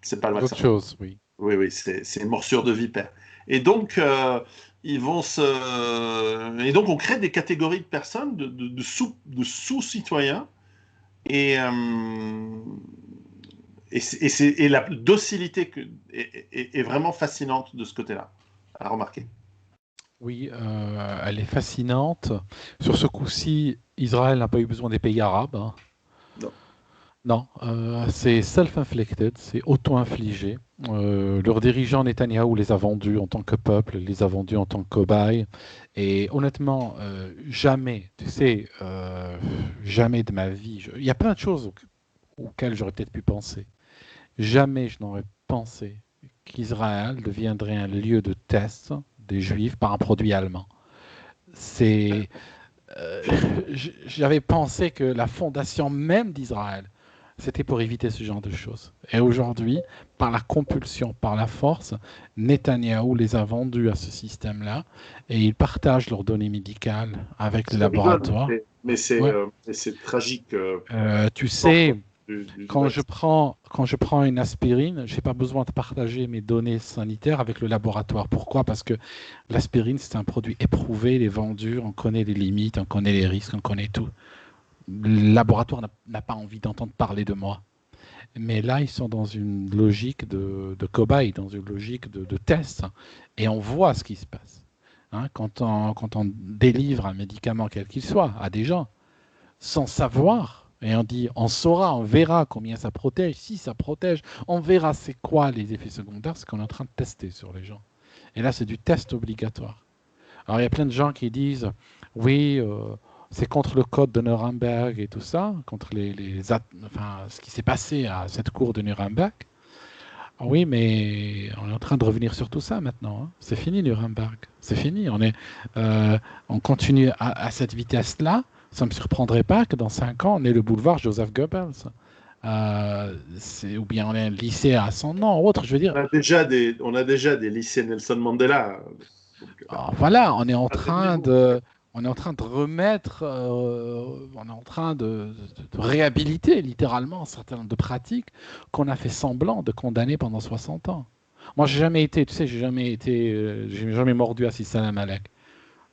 C'est pas le vaccin. Autre chose, oui. Oui, oui, c'est une morsure de vipère. Et donc, ils vont et donc, on crée des catégories de personnes, de sous-citoyens, et, et la docilité est vraiment fascinante de ce côté-là, à remarquer. Oui, elle est fascinante. Sur ce coup-ci, Israël n'a pas eu besoin des pays arabes. Hein. Non. Non, c'est self-inflicted, c'est auto-infligé. Leurs dirigeants, Netanyahou, les a vendus en tant que peuple, les a vendus en tant que cobayes. Et honnêtement, jamais, tu sais, jamais de ma vie. Il y a plein de choses auxquelles j'aurais peut-être pu penser. Jamais je n'aurais pensé qu'Israël deviendrait un lieu de test des Juifs par un produit allemand. C'est, euh, J'avais pensé que la fondation même d'Israël, c'était pour éviter ce genre de choses. Et aujourd'hui, par la compulsion, par la force, Netanyahou les a vendus à ce système-là et ils partagent leurs données médicales avec les Ça rigole, laboratoires. mais Ouais. c'est tragique. Tu sais, Du quand vaccin. quand je prends une aspirine, je n'ai pas besoin de partager mes données sanitaires avec le laboratoire. Pourquoi? Parce que l'aspirine, c'est un produit éprouvé, il est vendu, on connaît les limites, on connaît les risques, on connaît tout. Le laboratoire n'a pas envie d'entendre parler de moi. Mais là, ils sont dans une logique de cobaye, dans une logique de test. Et on voit ce qui se passe. Hein, quand on délivre un médicament, quel qu'il soit, à des gens, sans savoir, et on dit, on saura, on verra combien ça protège, si ça protège, on verra c'est quoi les effets secondaires, ce qu'on est en train de tester sur les gens. Et là, c'est du test obligatoire. Alors, il y a plein de gens qui disent, oui, c'est contre le code de Nuremberg et tout ça, contre enfin, ce qui s'est passé à cette cour de Nuremberg. Ah oui, mais on est en train de revenir sur tout ça maintenant. Hein. C'est fini Nuremberg. C'est fini. On continue à cette vitesse-là. Ça ne me surprendrait pas que dans 5 ans, on ait le boulevard Joseph Goebbels. Ou bien on ait un lycée à son nom, ou autre. Je veux dire, On a déjà des lycées Nelson Mandela. Donc, voilà, atteignez-vous. on est en train de remettre, on est en train de réhabiliter littéralement un certain nombre de pratiques qu'on a fait semblant de condamner pendant 60 ans. Moi, j'ai jamais été, tu sais, j'ai jamais mordu à Salam Alek.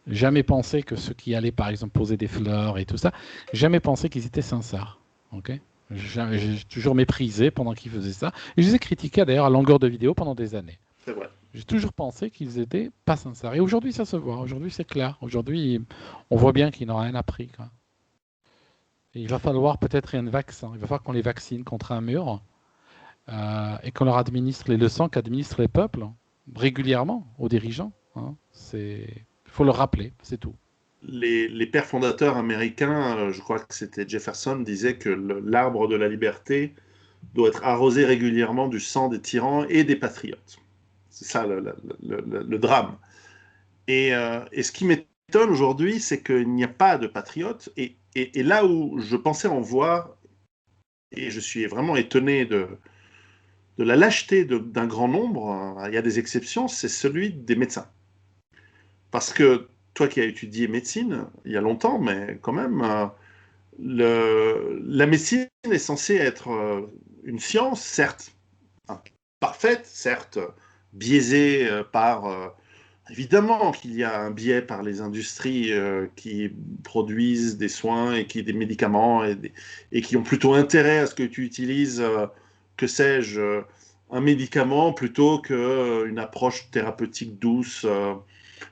Jamais pensé que ceux qui allaient, par exemple, poser des fleurs et tout ça, jamais pensé qu'ils étaient sincères. Ok? J'ai toujours méprisé pendant qu'ils faisaient ça. Et je les ai critiqués d'ailleurs à longueur de vidéo pendant des années. C'est vrai. J'ai toujours pensé qu'ils étaient pas sincères. Et aujourd'hui, ça se voit. Aujourd'hui, c'est clair. Aujourd'hui, on voit bien qu'ils n'ont rien appris. Quoi. Et il va falloir peut-être un vaccin. Il va falloir qu'on les vaccine contre un mur et qu'on leur administre les leçons qu'administrent les peuples régulièrement aux dirigeants. Hein. Il faut le rappeler, c'est tout. Les pères fondateurs américains, je crois que c'était Jefferson, disaient que l'arbre de la liberté doit être arrosé régulièrement du sang des tyrans et des patriotes. C'est ça le drame. Et ce qui m'étonne aujourd'hui, c'est qu'il n'y a pas de patriotes. Et là où je pensais en voir, et je suis vraiment étonné de la lâcheté d'un grand nombre, il y a des exceptions, c'est celui des médecins. Parce que toi qui as étudié médecine il y a longtemps, mais quand même, la médecine est censée être une science, certes parfaite, certes biaisée par... évidemment qu'il y a un biais par les industries qui produisent des soins et des médicaments et qui ont plutôt intérêt à ce que tu utilises, que sais-je, un médicament plutôt qu'une approche thérapeutique douce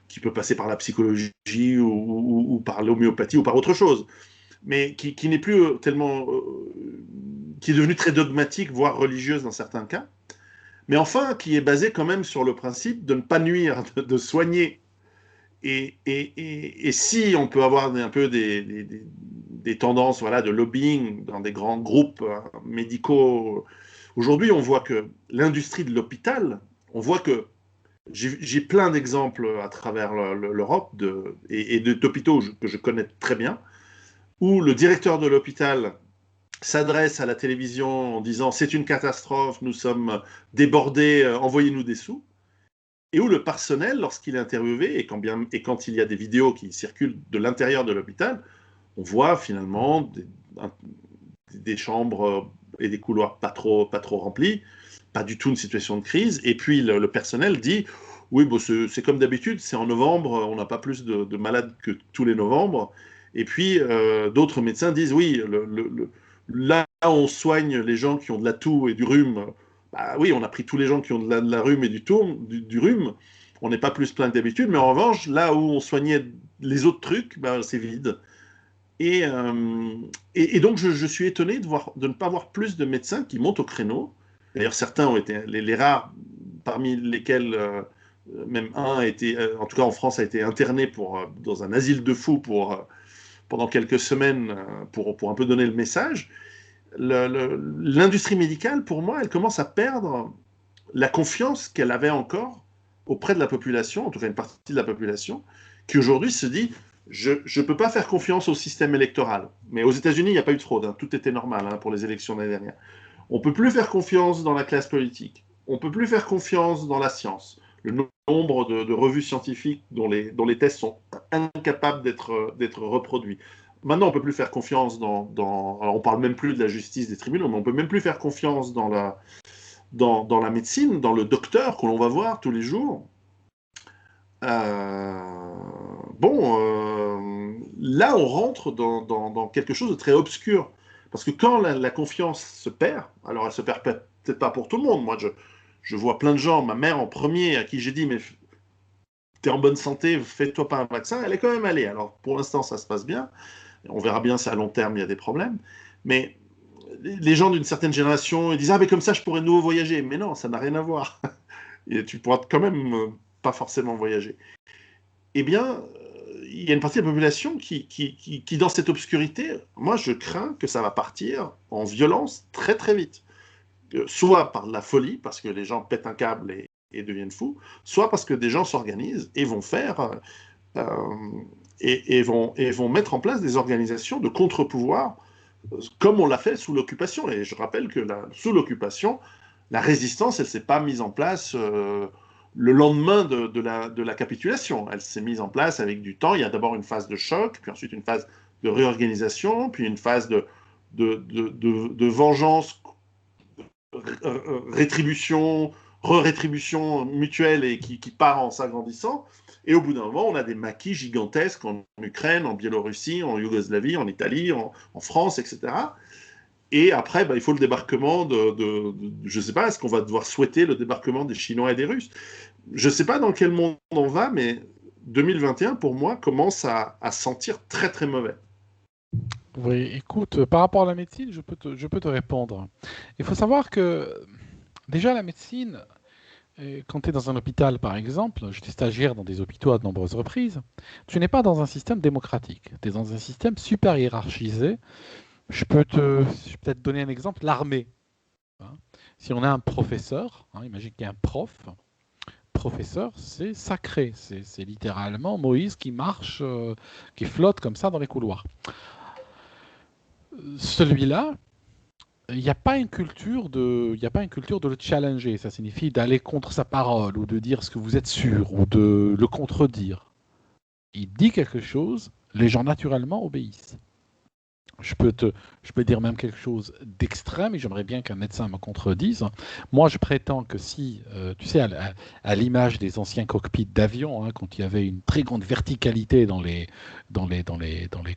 qui peut passer par la psychologie ou par l'homéopathie ou par autre chose, mais qui n'est plus tellement... qui est devenue très dogmatique, voire religieuse dans certains cas, mais enfin qui est basée quand même sur le principe de ne pas nuire, de soigner. Et si on peut avoir un peu des tendances voilà, de lobbying dans des grands groupes médicaux, aujourd'hui on voit que l'industrie de l'hôpital, on voit que j'ai plein d'exemples à travers l'Europe et d'hôpitaux que je connais très bien, où le directeur de l'hôpital s'adresse à la télévision en disant c'est une catastrophe, nous sommes débordés, envoyez-nous des sous. Et où le personnel, lorsqu'il est interviewé, et quand il y a des vidéos qui circulent de l'intérieur de l'hôpital, on voit finalement des chambres et des couloirs pas trop remplis, pas du tout une situation de crise. Et puis le personnel dit oui, bon, c'est comme d'habitude, c'est en novembre, on n'a pas plus de malades que tous les novembres. Et puis d'autres médecins disent oui, là on soigne les gens qui ont de la toux et du rhume. Bah oui, on a pris tous les gens qui ont de la rhume et du rhume. On n'est pas plus plein que d'habitude, mais en revanche, là où on soignait les autres trucs, bah, c'est vide. Et donc, je suis étonné de ne pas voir plus de médecins qui montent au créneau. D'ailleurs, certains ont été les rares, parmi lesquels même un a été, en tout cas en France, a été interné dans un asile de fous pendant quelques semaines pour un peu donner le message. L'industrie médicale, pour moi, elle commence à perdre la confiance qu'elle avait encore auprès de la population, en tout cas une partie de la population, qui aujourd'hui se dit je ne peux pas faire confiance au système électoral. Mais aux États-Unis, il n'y a pas eu de fraude, hein. Tout était normal pour les élections de l'année dernière. On ne peut plus faire confiance dans la classe politique. On ne peut plus faire confiance dans la science. Le nombre de revues scientifiques dont les tests sont incapables d'être reproduits. Maintenant, on ne peut plus faire confiance alors on ne parle même plus de la justice des tribunaux, mais on ne peut même plus faire confiance dans la médecine, dans le docteur que l'on va voir tous les jours. Là, on rentre dans quelque chose de très obscur. Parce que quand la confiance se perd, alors elle se perd peut-être pas pour tout le monde. Moi, je vois plein de gens, ma mère en premier, à qui j'ai dit, mais t'es en bonne santé, fais-toi pas un vaccin, elle est quand même allée. Alors, pour l'instant, ça se passe bien. On verra bien si à long terme, il y a des problèmes. Mais les gens d'une certaine génération, ils disent, ah, mais comme ça, je pourrais de nouveau voyager. Mais non, ça n'a rien à voir. Et tu pourras quand même pas forcément voyager. Eh bien, il y a une partie de la population qui, dans cette obscurité, moi, je crains que ça va partir en violence très, très vite. Soit par la folie, parce que les gens pètent un câble et deviennent fous, soit parce que des gens s'organisent et vont faire... et vont mettre en place des organisations de contre-pouvoir, comme on l'a fait sous l'occupation. Et je rappelle que sous l'occupation, la résistance, elle ne s'est pas mise en place le lendemain de la capitulation. Elle s'est mise en place avec du temps. Il y a d'abord une phase de choc, puis ensuite une phase de réorganisation, puis une phase de vengeance, rétribution, re-rétribution mutuelle et qui part en s'agrandissant. Et au bout d'un moment, on a des maquis gigantesques en Ukraine, en Biélorussie, en Yougoslavie, en Italie, en France, etc. Et après, il faut le débarquement je ne sais pas, est-ce qu'on va devoir souhaiter le débarquement des Chinois et des Russes? Je ne sais pas dans quel monde on va, mais 2021, pour moi, commence à sentir très, très mauvais. Oui, écoute, par rapport à la médecine, je peux te répondre. Il faut savoir que déjà la médecine, quand tu es dans un hôpital par exemple, j'étais stagiaire dans des hôpitaux à de nombreuses reprises, tu n'es pas dans un système démocratique, tu es dans un système super hiérarchisé. Je peux peut-être donner un exemple, l'armée. Hein. Si on a un professeur, imagine qu'il y a un prof, professeur, c'est sacré. C'est littéralement Moïse qui marche, qui flotte comme ça dans les couloirs. Celui-là, il n'y a pas une culture de le challenger. Ça signifie d'aller contre sa parole ou de dire ce que vous êtes sûr ou de le contredire. Il dit quelque chose, les gens naturellement obéissent. Je peux dire même quelque chose d'extrême et j'aimerais bien qu'un médecin me contredise. Moi, je prétends que si, tu sais, à l'image des anciens cockpits d'avion, quand il y avait une très grande verticalité dans les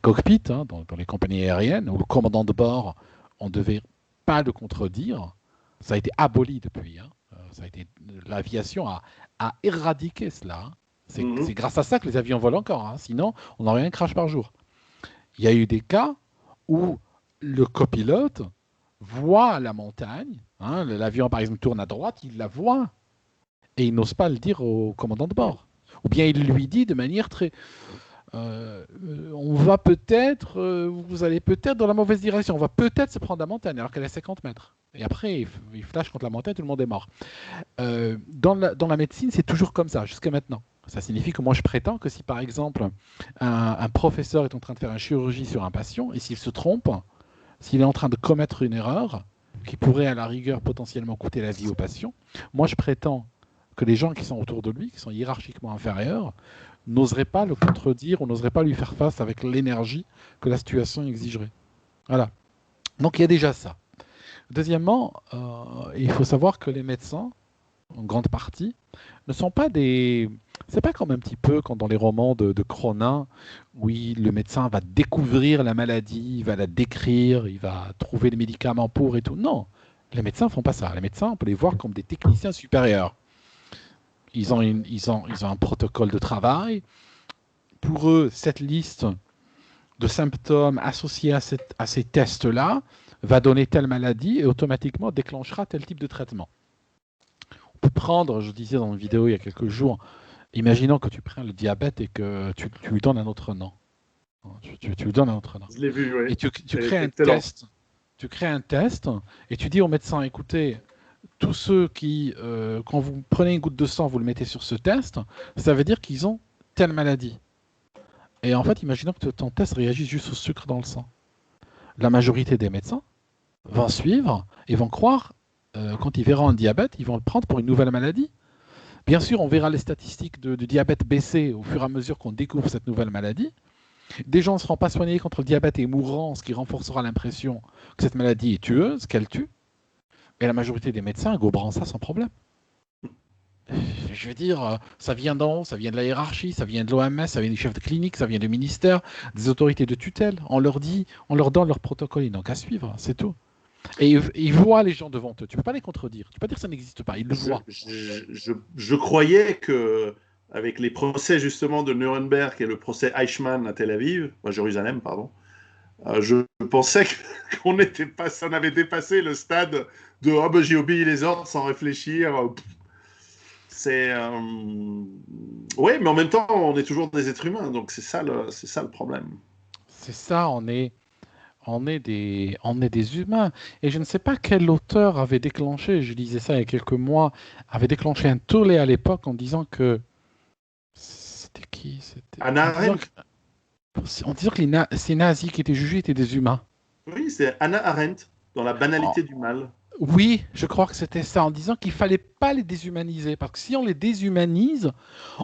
cockpits, dans les compagnies aériennes, où le commandant de bord, on ne devait pas le contredire, ça a été aboli depuis. L'aviation a éradiqué cela. C'est grâce à ça que les avions volent encore. Sinon, on aurait un crash par jour. Il y a eu des cas où le copilote voit la montagne, l'avion par exemple tourne à droite, il la voit, et il n'ose pas le dire au commandant de bord. Ou bien il lui dit de manière très... on va peut-être, vous allez peut-être dans la mauvaise direction, on va peut-être se prendre la montagne alors qu'elle est à 50 mètres. Et après, il flash contre la montagne, tout le monde est mort. Dans la médecine, c'est toujours comme ça, jusqu'à maintenant. Ça signifie que moi, je prétends que si, par exemple, un professeur est en train de faire une chirurgie sur un patient, et s'il se trompe, s'il est en train de commettre une erreur qui pourrait, à la rigueur, potentiellement coûter la vie au patient, moi, je prétends que les gens qui sont autour de lui, qui sont hiérarchiquement inférieurs, n'oseraient pas le contredire ou n'oseraient pas lui faire face avec l'énergie que la situation exigerait. Voilà. Donc, il y a déjà ça. Deuxièmement, il faut savoir que les médecins, en grande partie, ne sont pas des... C'est pas comme un petit peu quand dans les romans de Cronin, où le médecin va découvrir la maladie, il va la décrire, il va trouver les médicaments pour et tout. Non, les médecins font pas ça. Les médecins, on peut les voir comme des techniciens supérieurs. Ils ont un protocole de travail. Pour eux, cette liste de symptômes associés à ces tests-là va donner telle maladie et automatiquement déclenchera tel type de traitement. On peut prendre, je disais dans une vidéo il y a quelques jours, imaginons que tu prends le diabète et que tu lui donnes un autre nom. Tu lui donnes un autre nom. Je l'ai vu, oui. Et tu crées un test. Tu crées un test et tu dis au médecin, écoutez, tous ceux qui, quand vous prenez une goutte de sang, vous le mettez sur ce test, ça veut dire qu'ils ont telle maladie. Et en fait, imaginons que ton test réagisse juste au sucre dans le sang. La majorité des médecins vont suivre et vont croire, quand ils verront un diabète, ils vont le prendre pour une nouvelle maladie. Bien sûr, on verra les statistiques du diabète baisser au fur et à mesure qu'on découvre cette nouvelle maladie. Des gens ne seront pas soignés contre le diabète et mourront, ce qui renforcera l'impression que cette maladie est tueuse, qu'elle tue. Et la majorité des médecins goberont ça sans problème. Je veux dire, ça vient d'en haut, ça vient de la hiérarchie, ça vient de l'OMS, ça vient des chefs de clinique, ça vient du ministère, des autorités de tutelle. On leur donne leur protocole, ils n'ont qu'à suivre, c'est tout. Et ils voient les gens devant eux. Tu ne peux pas les contredire. Tu ne peux pas dire que ça n'existe pas. Ils le voient. Je croyais que, avec les procès justement de Nuremberg et le procès Eichmann à Tel Aviv, à Jérusalem, pardon, je pensais qu'on n'était pas, ça n'avait dépassé le stade de ah ben, j'ai obéi les ordres sans réfléchir. C'est oui, mais en même temps, on est toujours des êtres humains, donc c'est ça le problème. C'est ça, on est des humains. Et je ne sais pas quel auteur avait déclenché, je lisais ça il y a quelques mois, avait déclenché un tollé à l'époque en disant que... C'était qui? Hannah Arendt. En disant que ces nazis qui étaient jugés étaient des humains. Oui, c'est Hannah Arendt, dans La banalité du mal. Oui, je crois que c'était ça, en disant qu'il ne fallait pas les déshumaniser, parce que si on les déshumanise,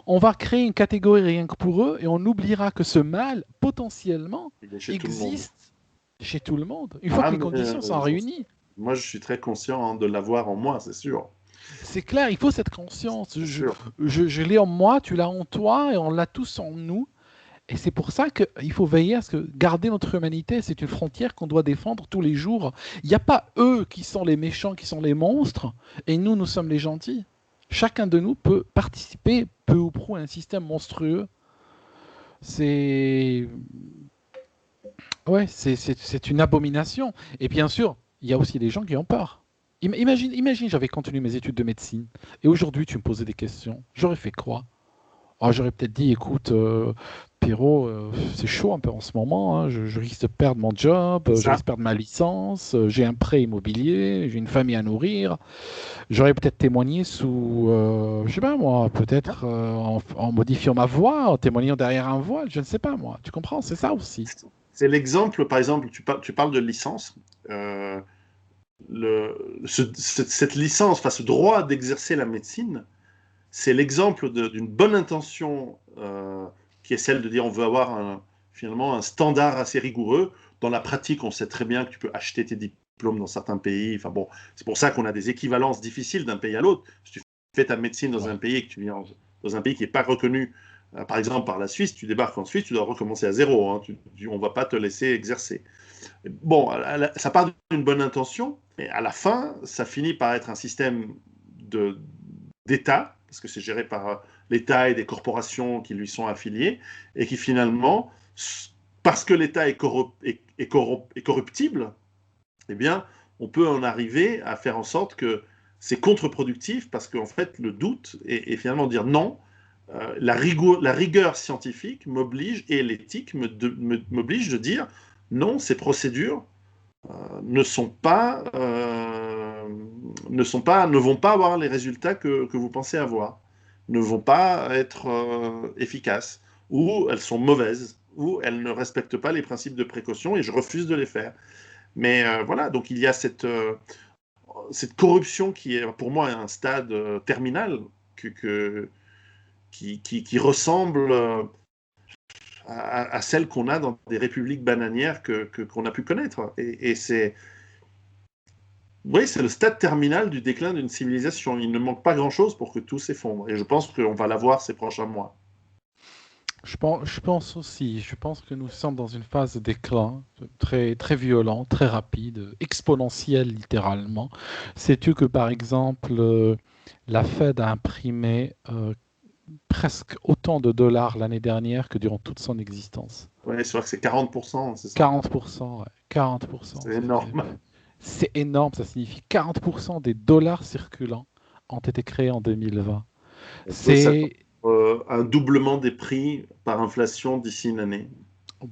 on va créer une catégorie rien que pour eux, et on oubliera que ce mal, potentiellement, existe chez tout le monde, une fois que les conditions sont réunies. Moi, je suis très conscient de l'avoir en moi, c'est sûr. C'est clair, il faut cette conscience. Je l'ai en moi, tu l'as en toi, et on l'a tous en nous. Et c'est pour ça qu'il faut veiller à ce que garder notre humanité, c'est une frontière qu'on doit défendre tous les jours. Il n'y a pas eux qui sont les méchants, qui sont les monstres, et nous sommes les gentils. Chacun de nous peut participer peu ou prou à un système monstrueux. C'est une abomination. Et bien sûr, il y a aussi des gens qui ont peur. Imagine, j'avais continué mes études de médecine, et aujourd'hui tu me posais des questions. J'aurais fait quoi? J'aurais peut-être dit, écoute, Pierrot, c'est chaud un peu en ce moment, hein, je risque de perdre mon job, C'est je ça. risque de perdre ma licence, j'ai un prêt immobilier, j'ai une famille à nourrir. J'aurais peut-être témoigné sous, je sais pas moi, peut-être en modifiant ma voix, en témoignant derrière un voile, je ne sais pas moi. Tu comprends? C'est ça aussi. C'est l'exemple, par exemple, tu parles de licence. Euh, cette licence, enfin ce droit d'exercer la médecine, c'est l'exemple d'une bonne intention qui est celle de dire on veut avoir finalement un standard assez rigoureux. Dans la pratique, on sait très bien que tu peux acheter tes diplômes dans certains pays. Enfin bon, c'est pour ça qu'on a des équivalences difficiles d'un pays à l'autre. Si tu fais ta médecine dans un Ouais. pays et que tu viens dans un pays qui n'est pas reconnu, par exemple par la Suisse, tu débarques en Suisse, tu dois recommencer à zéro. Hein. On ne va pas te laisser exercer. Bon, ça part d'une bonne intention, mais à la fin, ça finit par être un système d'État, parce que c'est géré par l'État et des corporations qui lui sont affiliées, et qui finalement, parce que l'État est corruptible, eh bien, on peut en arriver à faire en sorte que c'est contre-productif, parce qu'en fait, le doute est finalement dire non, la rigueur scientifique m'oblige, et l'éthique m'oblige de dire non, ces procédures ne sont pas, ne vont pas avoir les résultats que vous pensez avoir, ne vont pas être efficaces, ou elles sont mauvaises, ou elles ne respectent pas les principes de précaution et je refuse de les faire. Mais voilà, donc il y a cette corruption qui est pour moi un stade terminal qui ressemble à celle qu'on a dans des républiques bananières qu'on a pu connaître. Et c'est Oui, c'est le stade terminal du déclin d'une civilisation. Il ne manque pas grand-chose pour que tout s'effondre. Et je pense qu'on va l'avoir ces prochains mois. Je pense aussi, je pense que nous sommes dans une phase de déclin très, très violent, très rapide, exponentiel littéralement. Sais-tu que par exemple, la Fed a imprimé presque autant de dollars l'année dernière que durant toute son existence? Oui, c'est vrai que c'est 40%, c'est ça. 40%, ouais, 40%. C'est énorme. C'est énorme, ça signifie 40% des dollars circulants ont été créés en 2020. On peut s'attendre C'est à un doublement des prix par inflation d'ici une année.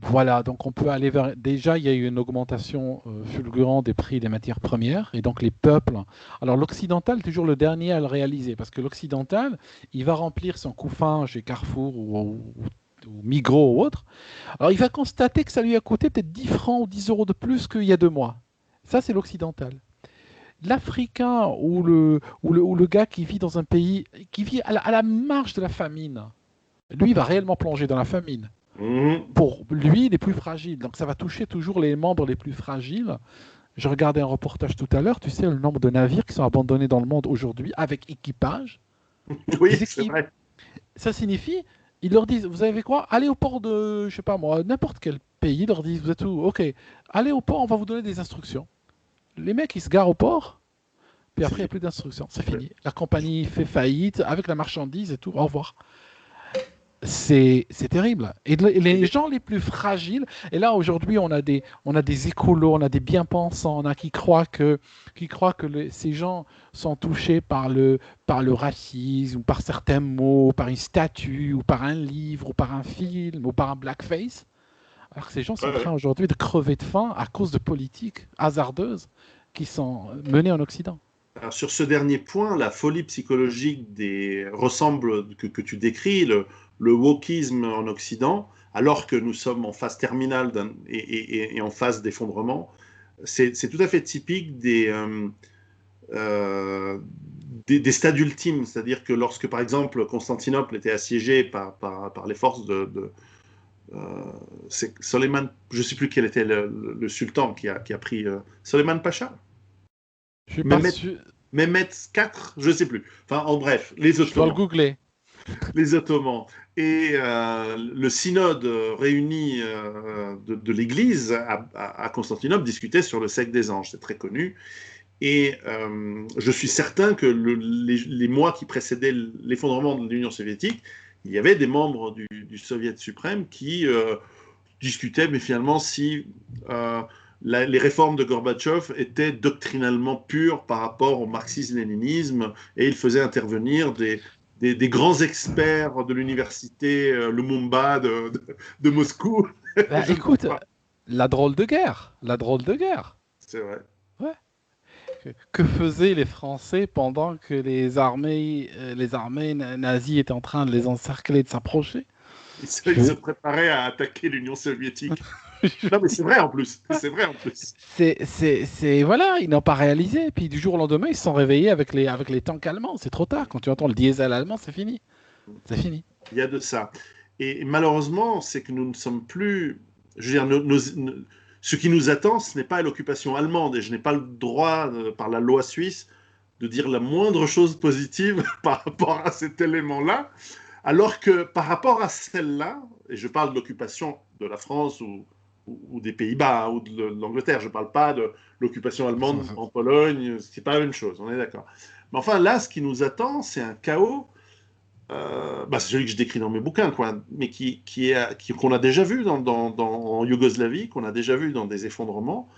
Voilà, donc on peut aller vers. Déjà, il y a eu une augmentation fulgurante des prix des matières premières, et donc les peuples. Alors l'occidental est toujours le dernier à le réaliser, parce que l'occidental, il va remplir son couffin chez Carrefour ou Migros ou autre. Alors il va constater que ça lui a coûté peut-être 10 francs ou 10 euros de plus qu'il y a 2 mois. Ça, c'est l'occidental. L'Africain ou le gars qui vit dans un pays, qui vit à la marge de la famine, lui, il va réellement plonger dans la famine Mhm. pour lui les plus fragiles. Donc ça va toucher toujours les membres les plus fragiles. Je regardais un reportage tout à l'heure, tu sais le nombre de navires qui sont abandonnés dans le monde aujourd'hui avec équipage. Oui, Des c'est équipes. vrai. Ça signifie, ils leur disent, vous savez quoi, allez au port de, je sais pas moi, n'importe quel pays, ils leur disent, vous êtes où? Ok, allez au port, on va vous donner des instructions. Les mecs, ils se garent au port, puis C'est après, il n'y a fini. plus d'instructions, c'est fini. La compagnie fait faillite avec la marchandise et tout, au revoir. C'est terrible. Et les gens les plus fragiles, et là aujourd'hui on a des écolos, on a des bien-pensants, on a qui croient que ces gens sont touchés par le racisme, ou par certains mots, par une statue, ou par un livre, ou par un film, ou par un blackface. Alors que ces gens sont Ouais, en train ouais. aujourd'hui de crever de faim à cause de politiques hasardeuses qui sont menées en Occident. Alors, sur ce dernier point, la folie psychologique ressemble que tu décris, le wokisme en Occident, alors que nous sommes en phase terminale et en phase d'effondrement, c'est tout à fait typique euh, des stades ultimes. C'est-à-dire que lorsque, par exemple, Constantinople était assiégée par les forces c'est Soleiman, je ne sais plus quel était le sultan qui a pris Soleiman Pacha, Je suis pas Mehmet, sûr, Mehmet IV, je ne sais plus. Enfin, en bref, je dois le googler. Les Ottomans. Et le synode réuni de l'Église à Constantinople discutait sur le secte des anges, c'est très connu. Et je suis certain que les mois qui précédaient l'effondrement de l'Union soviétique, il y avait des membres du Soviet suprême qui discutaient, mais finalement, si les réformes de Gorbatchev étaient doctrinalement pures par rapport au marxisme-léninisme, et ils faisaient intervenir des grands experts de l'université Lumumba de Moscou. Bah, écoute, la drôle de guerre, la drôle de guerre. C'est vrai. Ouais. Que faisaient les Français pendant que les armées nazies étaient en train de les encercler, de s'approcher? Ils se préparaient à attaquer l'Union soviétique. Non, mais c'est vrai en plus. C'est vrai en plus. Voilà, ils n'ont pas réalisé. Puis du jour au lendemain, ils se sont réveillés avec les tanks allemands. C'est trop tard. Quand tu entends le diesel allemand, c'est fini. C'est fini. Il y a de ça. Et malheureusement, c'est que nous ne sommes plus. Je veux dire, ce qui nous attend, ce n'est pas l'occupation allemande. Et je n'ai pas le droit, par la loi suisse, de dire la moindre chose positive par rapport à cet élément-là. Alors que par rapport à celle-là, et je parle de l'occupation de la France ou des Pays-Bas ou de l'Angleterre, je ne parle pas de l'occupation allemande en Pologne, ce n'est pas la même chose, on est d'accord. Mais enfin, là, ce qui nous attend, c'est un chaos, c'est celui que je décris dans mes bouquins, quoi, mais qu'on a déjà vu en Yougoslavie, qu'on a déjà vu dans des effondrements,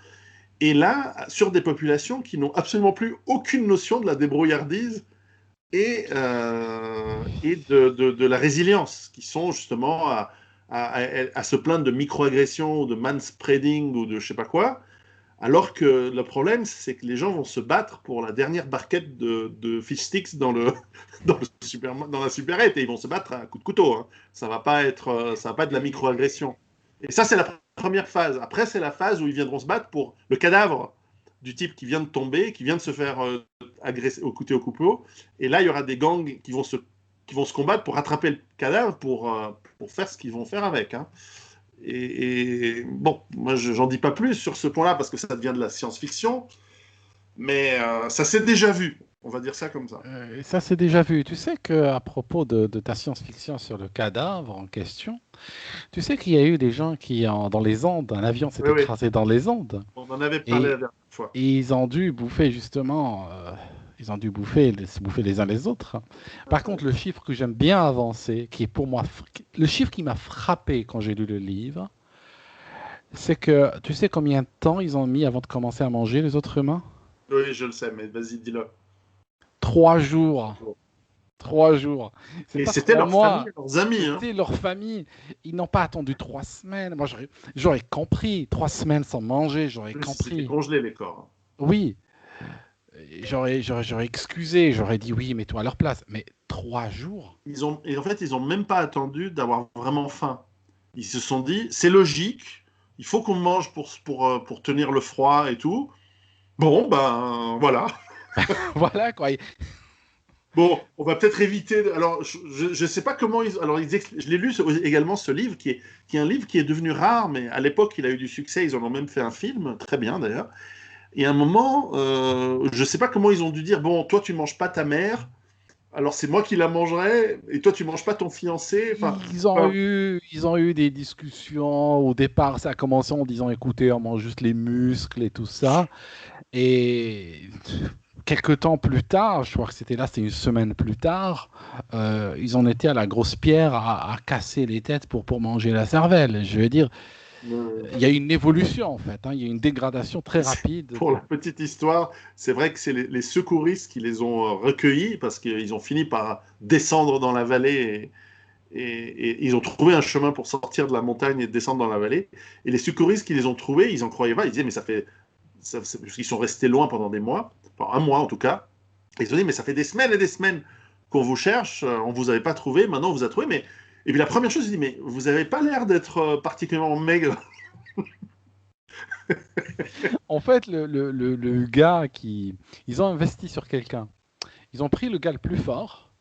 et là, sur des populations qui n'ont absolument plus aucune notion de la débrouillardise et de la résilience, qui sont justement à se plaindre de microagressions, ou de manspreading, ou de je sais pas quoi, alors que le problème, c'est que les gens vont se battre pour la dernière barquette de fish sticks dans la supérette, et ils vont se battre à coups de couteau. Hein. Ça va pas être de la microagression. Et ça, c'est la première phase. Après, c'est la phase où ils viendront se battre pour le cadavre du type qui vient de tomber, qui vient de se faire agresser au couteau. Et là, il y aura des gangs qui vont se combattre pour rattraper le cadavre, pour faire ce qu'ils vont faire avec. Hein. Et bon, moi, j'en dis pas plus sur ce point-là, parce que ça devient de la science-fiction, mais ça s'est déjà vu. On va dire ça comme ça. Ça, c'est déjà vu. Tu sais qu'à propos de ta science-fiction sur le cadavre en question, tu sais qu'il y a eu des gens dans les Andes, un avion s'est Oui. écrasé dans les Andes. On en avait parlé la dernière fois. Et ils ont dû bouffer justement, ils ont dû se bouffer les uns les autres. Par contre, le chiffre que j'aime bien avancer, qui est pour moi, le chiffre qui m'a frappé quand j'ai lu le livre, c'est que tu sais combien de temps ils ont mis avant de commencer à manger les autres humains? Oui, je le sais, mais vas-y, dis-le. 3 jours. 3 jours. Et c'était leur famille, leurs amis. C'était leur famille. Ils n'ont pas attendu 3 semaines. Moi, j'aurais compris. 3 semaines sans manger, j'aurais compris. C'était congelé les corps. Oui. J'aurais excusé. J'aurais dit oui, mets-toi à leur place. Mais 3 jours. Et en fait, ils n'ont même pas attendu d'avoir vraiment faim. Ils se sont dit, c'est logique, il faut qu'on mange pour tenir le froid et tout. Bon, ben voilà. Voilà quoi. Bon, on va peut-être éviter. Alors, je ne sais pas comment ils. Alors, je l'ai lu également, ce livre, qui est un livre qui est devenu rare, mais à l'époque, il a eu du succès. Ils en ont même fait un film, très bien d'ailleurs. Et à un moment, je ne sais pas comment ils ont dû dire, bon, toi, tu ne manges pas ta mère, alors c'est moi qui la mangerai, et toi, tu ne manges pas ton fiancé. Enfin, ils ont eu des discussions. Au départ, ça a commencé en disant, écoutez, on mange juste les muscles et tout ça. Et quelques temps plus tard, je crois que c'était une semaine plus tard, ils en étaient à la grosse pierre à casser les têtes pour manger la cervelle. Je veux dire, il y a une évolution en fait, hein, il y a une dégradation très rapide. Pour la petite histoire, c'est vrai que c'est les secouristes qui les ont recueillis parce qu'ils ont fini par descendre dans la vallée et ils ont trouvé un chemin pour sortir de la montagne et descendre dans la vallée. Et les secouristes qui les ont trouvés, ils en croyaient pas. Ils disaient, mais ils sont restés loin pendant des mois, enfin un mois en tout cas. Et ils ont dit, mais ça fait des semaines et des semaines qu'on vous cherche, on vous avait pas trouvé, maintenant on vous a trouvé. Mais... Et puis la première chose, je dis, mais vous n'avez pas l'air d'être particulièrement maigre. En fait, le gars ils ont investi sur quelqu'un. Ils ont pris le gars le plus fort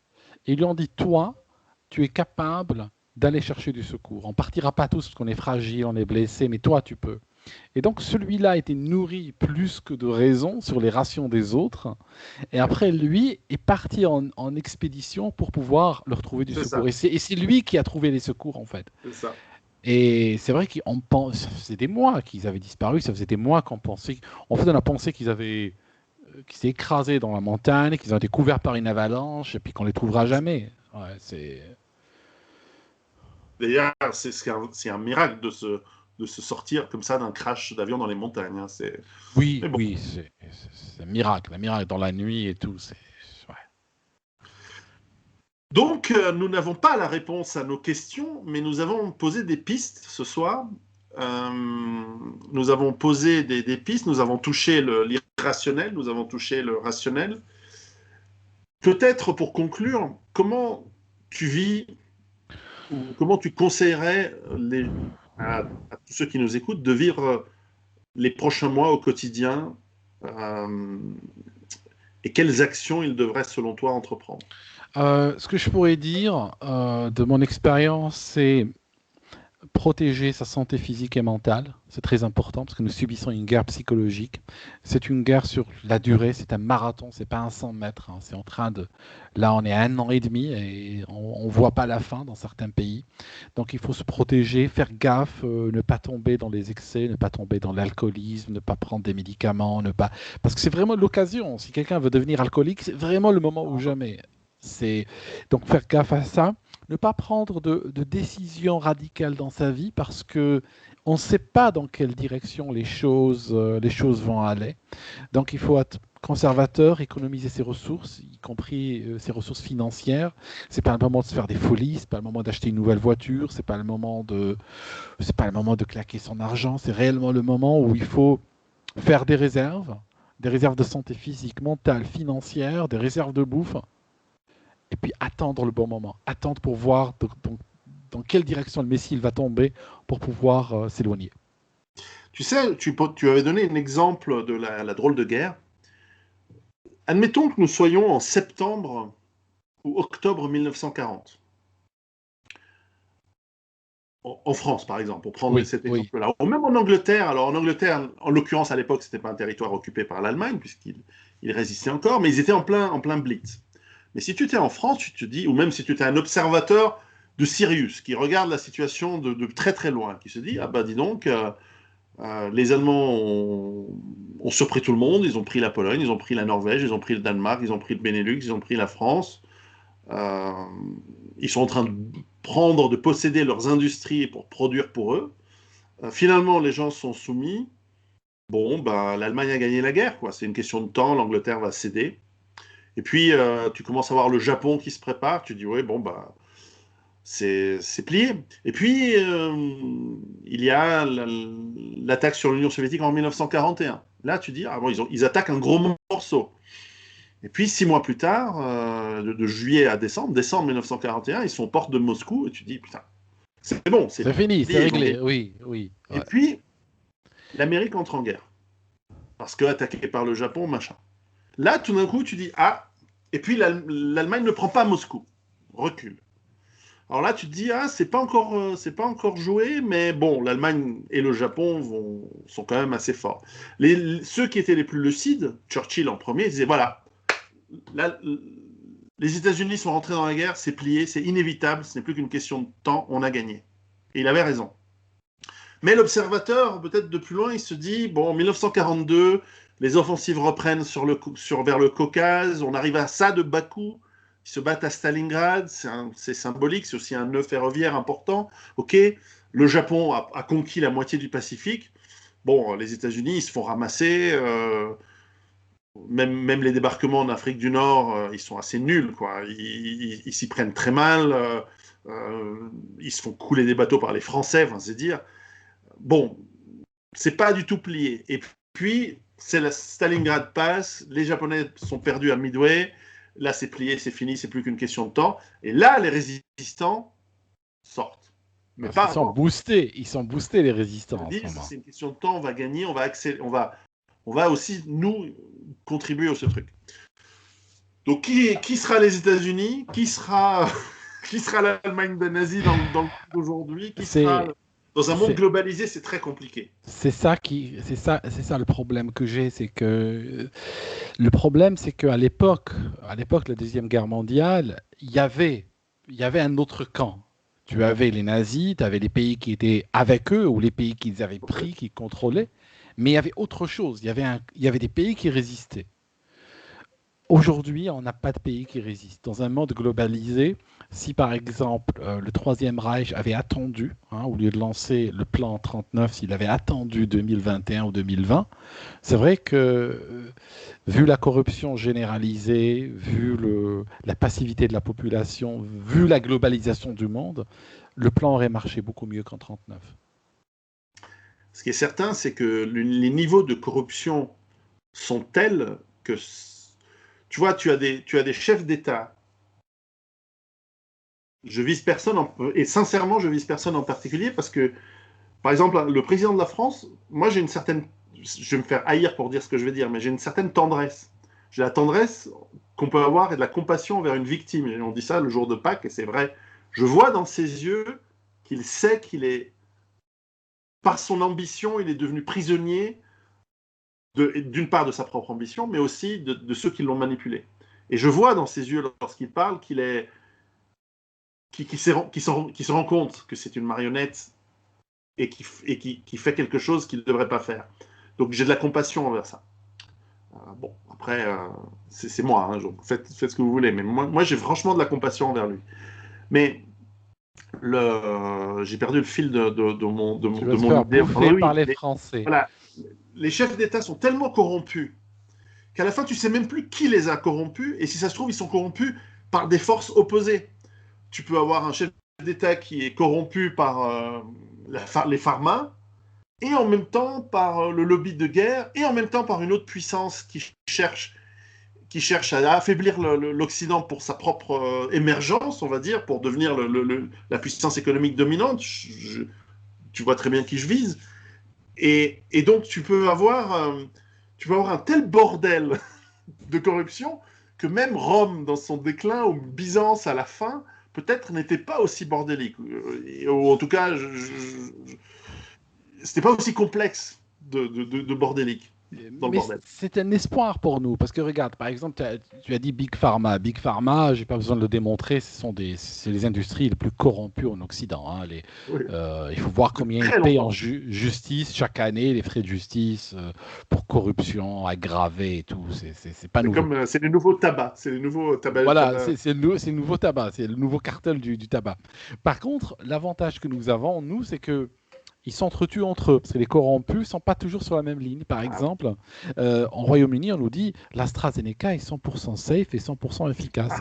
et ils lui ont dit, toi, tu es capable d'aller chercher du secours. On ne partira pas tous parce qu'on est fragile, on est blessé, mais toi, tu peux. Et donc celui-là était nourri plus que de raison sur les rations des autres. Et après, lui est parti en expédition pour pouvoir leur trouver du secours. Et c'est lui qui a trouvé les secours, en fait. C'est ça. Et c'est vrai qu'on pense, ça faisait des mois qu'ils avaient disparu, ça faisait des mois qu'on pensait, en fait on a pensé qu'ils s'est écrasés dans la montagne, qu'ils ont été couverts par une avalanche, et puis qu'on les trouvera jamais. Ouais, D'ailleurs, c'est un miracle de se sortir comme ça d'un crash d'avion dans les montagnes. Hein. Oui, bon. Oui, c'est un miracle dans la nuit et tout. Ouais. Donc, nous n'avons pas la réponse à nos questions, mais nous avons posé des pistes ce soir. Nous avons posé des pistes, nous avons touché l'irrationnel, nous avons touché le rationnel. Peut-être pour conclure, comment tu vis, ou comment tu conseillerais à tous ceux qui nous écoutent de vivre les prochains mois au quotidien et quelles actions ils devraient, selon toi, entreprendre? Ce que je pourrais dire de mon expérience, c'est protéger sa santé physique et mentale. C'est très important parce que nous subissons une guerre psychologique. C'est une guerre sur la durée, c'est un marathon, c'est pas un 100 mètres. Hein. C'est en train de... Là, on est à 1 an et demi et on ne voit pas la fin dans certains pays. Donc, il faut se protéger, faire gaffe, ne pas tomber dans les excès, ne pas tomber dans l'alcoolisme, ne pas prendre des médicaments, ne pas... Parce que c'est vraiment l'occasion. Si quelqu'un veut devenir alcoolique, c'est vraiment le moment ou jamais. Donc, faire gaffe à ça. Ne pas prendre de décisions radicales dans sa vie parce que on ne sait pas dans quelle direction les choses vont aller. Donc il faut être conservateur, économiser ses ressources, y compris ses ressources financières. C'est pas le moment de se faire des folies, c'est pas le moment d'acheter une nouvelle voiture, c'est pas le moment de claquer son argent. C'est réellement le moment où il faut faire des réserves de santé physique, mentale, financière, des réserves de bouffe et puis attendre le bon moment, attendre pour voir dans quelle direction le Messie va tomber pour pouvoir s'éloigner. Tu sais, tu avais donné un exemple de la drôle de guerre. Admettons que nous soyons en septembre ou octobre 1940. En France, par exemple, pour prendre cet exemple-là. Ou même en Angleterre. Alors en Angleterre, en l'occurrence, à l'époque, ce n'était pas un territoire occupé par l'Allemagne, puisqu'il résistait encore, mais ils étaient en plein blitz. Mais si tu étais en France, tu te dis, ou même si tu étais un observateur de Sirius, qui regarde la situation de très très loin, qui se dit, ah bah dis donc, les Allemands ont surpris tout le monde, ils ont pris la Pologne, ils ont pris la Norvège, ils ont pris le Danemark, ils ont pris le Benelux, ils ont pris la France. Ils sont en train de posséder leurs industries pour produire pour eux. Finalement, les gens sont soumis. Bon, bah, l'Allemagne a gagné la guerre, quoi. C'est une question de temps, l'Angleterre va céder. Et puis, tu commences à voir le Japon qui se prépare. Tu dis, oui, bon, bah, c'est plié. Et puis, il y a l'attaque sur l'Union soviétique en 1941. Là, tu dis, ah bon, ils attaquent un gros morceau. Et puis, 6 mois plus tard, de juillet à décembre 1941, ils sont aux portes de Moscou. Et tu dis, putain, c'est bon. C'est fini, c'est réglé, oui. Ouais. Et puis, l'Amérique entre en guerre. Parce que attaquée par le Japon, machin. Là, tout d'un coup, tu dis, ah, et puis l'Allemagne ne prend pas Moscou, recule. Alors là, tu te dis, ah, c'est pas encore joué, mais bon, l'Allemagne et le Japon sont quand même assez forts. Ceux qui étaient les plus lucides, Churchill en premier, disaient, voilà, là, les États-Unis sont rentrés dans la guerre, c'est plié, c'est inévitable, ce n'est plus qu'une question de temps, on a gagné. Et il avait raison. Mais l'observateur, peut-être de plus loin, il se dit, bon, en 1942, les offensives reprennent vers le Caucase, on arrive à ça de Bakou, ils se battent à Stalingrad, c'est symbolique, c'est aussi un nœud ferroviaire important. Ok, le Japon a conquis la moitié du Pacifique. Bon, les États-Unis, ils se font ramasser. Même les débarquements en Afrique du Nord, ils sont assez nuls, quoi. Ils s'y prennent très mal. Ils se font couler des bateaux par les Français, enfin, c'est dire. Bon, c'est pas du tout plié. Et puis, Stalingrad passe, les Japonais sont perdus à Midway. Là, c'est plié, c'est fini, c'est plus qu'une question de temps. Et là, les résistants sortent. Mais ils sont boostés, les résistants. C'est une question de temps, on va gagner, on va aussi, nous, contribuer à ce truc. Donc, qui sera les États-Unis? Qui sera l'Allemagne de nazi dans le monde d'aujourd'hui? Dans un monde globalisé, c'est très compliqué. C'est ça le problème que j'ai, c'est que le problème, c'est qu'à l'époque, de la Deuxième Guerre mondiale, il y avait un autre camp. Tu avais les nazis, tu avais les pays qui étaient avec eux ou les pays qu'ils avaient pris, qu'ils contrôlaient, mais il y avait autre chose. Il y avait des pays qui résistaient. Aujourd'hui, on n'a pas de pays qui résiste. Dans un monde globalisé, si par exemple le Troisième Reich avait attendu, hein, au lieu de lancer le plan 39, s'il avait attendu 2021 ou 2020, c'est vrai que, vu la corruption généralisée, la passivité de la population, vu la globalisation du monde, le plan aurait marché beaucoup mieux qu'en 39. Ce qui est certain, c'est que les niveaux de corruption sont tels que, tu vois, tu as des chefs d'État. Je vise personne, et sincèrement, je vise personne en particulier parce que, par exemple, le président de la France, moi j'ai une certaine, je vais me faire haïr pour dire ce que je vais dire, mais j'ai une certaine tendresse. J'ai la tendresse qu'on peut avoir et de la compassion envers une victime. Et on dit ça le jour de Pâques, et c'est vrai. Je vois dans ses yeux qu'il sait qu'il est, par son ambition, il est devenu prisonnier d'une part de sa propre ambition, mais aussi de ceux qui l'ont manipulé. Et je vois dans ses yeux, lorsqu'il parle, qu'il se rend compte que c'est une marionnette et qui fait quelque chose qu'il ne devrait pas faire. Donc j'ai de la compassion envers ça. Bon, après, c'est moi, hein, faites ce que vous voulez, mais moi j'ai franchement de la compassion envers lui. Mais j'ai perdu le fil Tu vas de te mon faire idée. Ah bouffer par oui, les Français. voilà, les chefs d'État sont tellement corrompus qu'à la fin, tu sais même plus qui les a corrompus, et si ça se trouve, ils sont corrompus par des forces opposées. Tu peux avoir un chef d'État qui est corrompu par les pharma, et en même temps par le lobby de guerre, et en même temps par une autre puissance qui cherche à affaiblir l'Occident pour sa propre émergence, on va dire, pour devenir la puissance économique dominante. Tu vois très bien qui je vise. Et donc, tu peux avoir un tel bordel de corruption que même Rome, dans son déclin, ou Byzance à la fin, peut-être n'était pas aussi bordélique. Ou en tout cas, c'était pas aussi complexe de bordélique dans le Mais bordel. c'est un espoir pour nous, parce que regarde, par exemple, tu as dit Big Pharma. Big Pharma, j'ai pas besoin de le démontrer, c'est les industries les plus corrompues en Occident, hein. Oui, Il faut voir combien ils très payent en longtemps. justice chaque année, les frais de justice pour corruption aggravée et tout. C'est pas nouveau. C'est les nouveaux tabacs, c'est les nouveaux Voilà, tabacs. c'est le nouveau tabac, c'est le nouveau cartel du tabac. Par contre, l'avantage que nous avons, nous, c'est que ils s'entretuent entre eux, parce que les corrompus ne sont pas toujours sur la même ligne. Par Ah, exemple, en Royaume-Uni, on nous dit l'AstraZeneca est 100% safe et 100% efficace.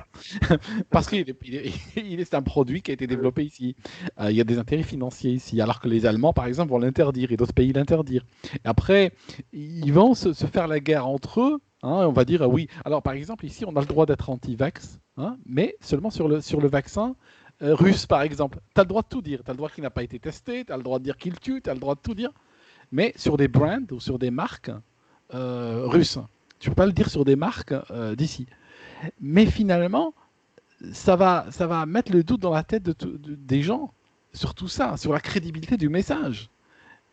ah, Parce c'est un produit qui a été développé ici. Il y a des intérêts financiers ici, alors que les Allemands, par exemple, vont l'interdire et d'autres pays l'interdire. Et après, ils vont se faire la guerre entre eux. Hein, on va dire oui. Alors, par exemple, ici, on a le droit d'être anti-vax, hein, mais seulement sur le vaccin russe, par exemple. Tu as le droit de tout dire. Tu as le droit qu'il n'a pas été testé, tu as le droit de dire qu'il tue, tu as le droit de tout dire. Mais sur des brands ou sur des marques russes, tu ne peux pas le dire sur des marques d'ici. Mais finalement, ça va mettre le doute dans la tête des gens sur tout ça, sur la crédibilité du message.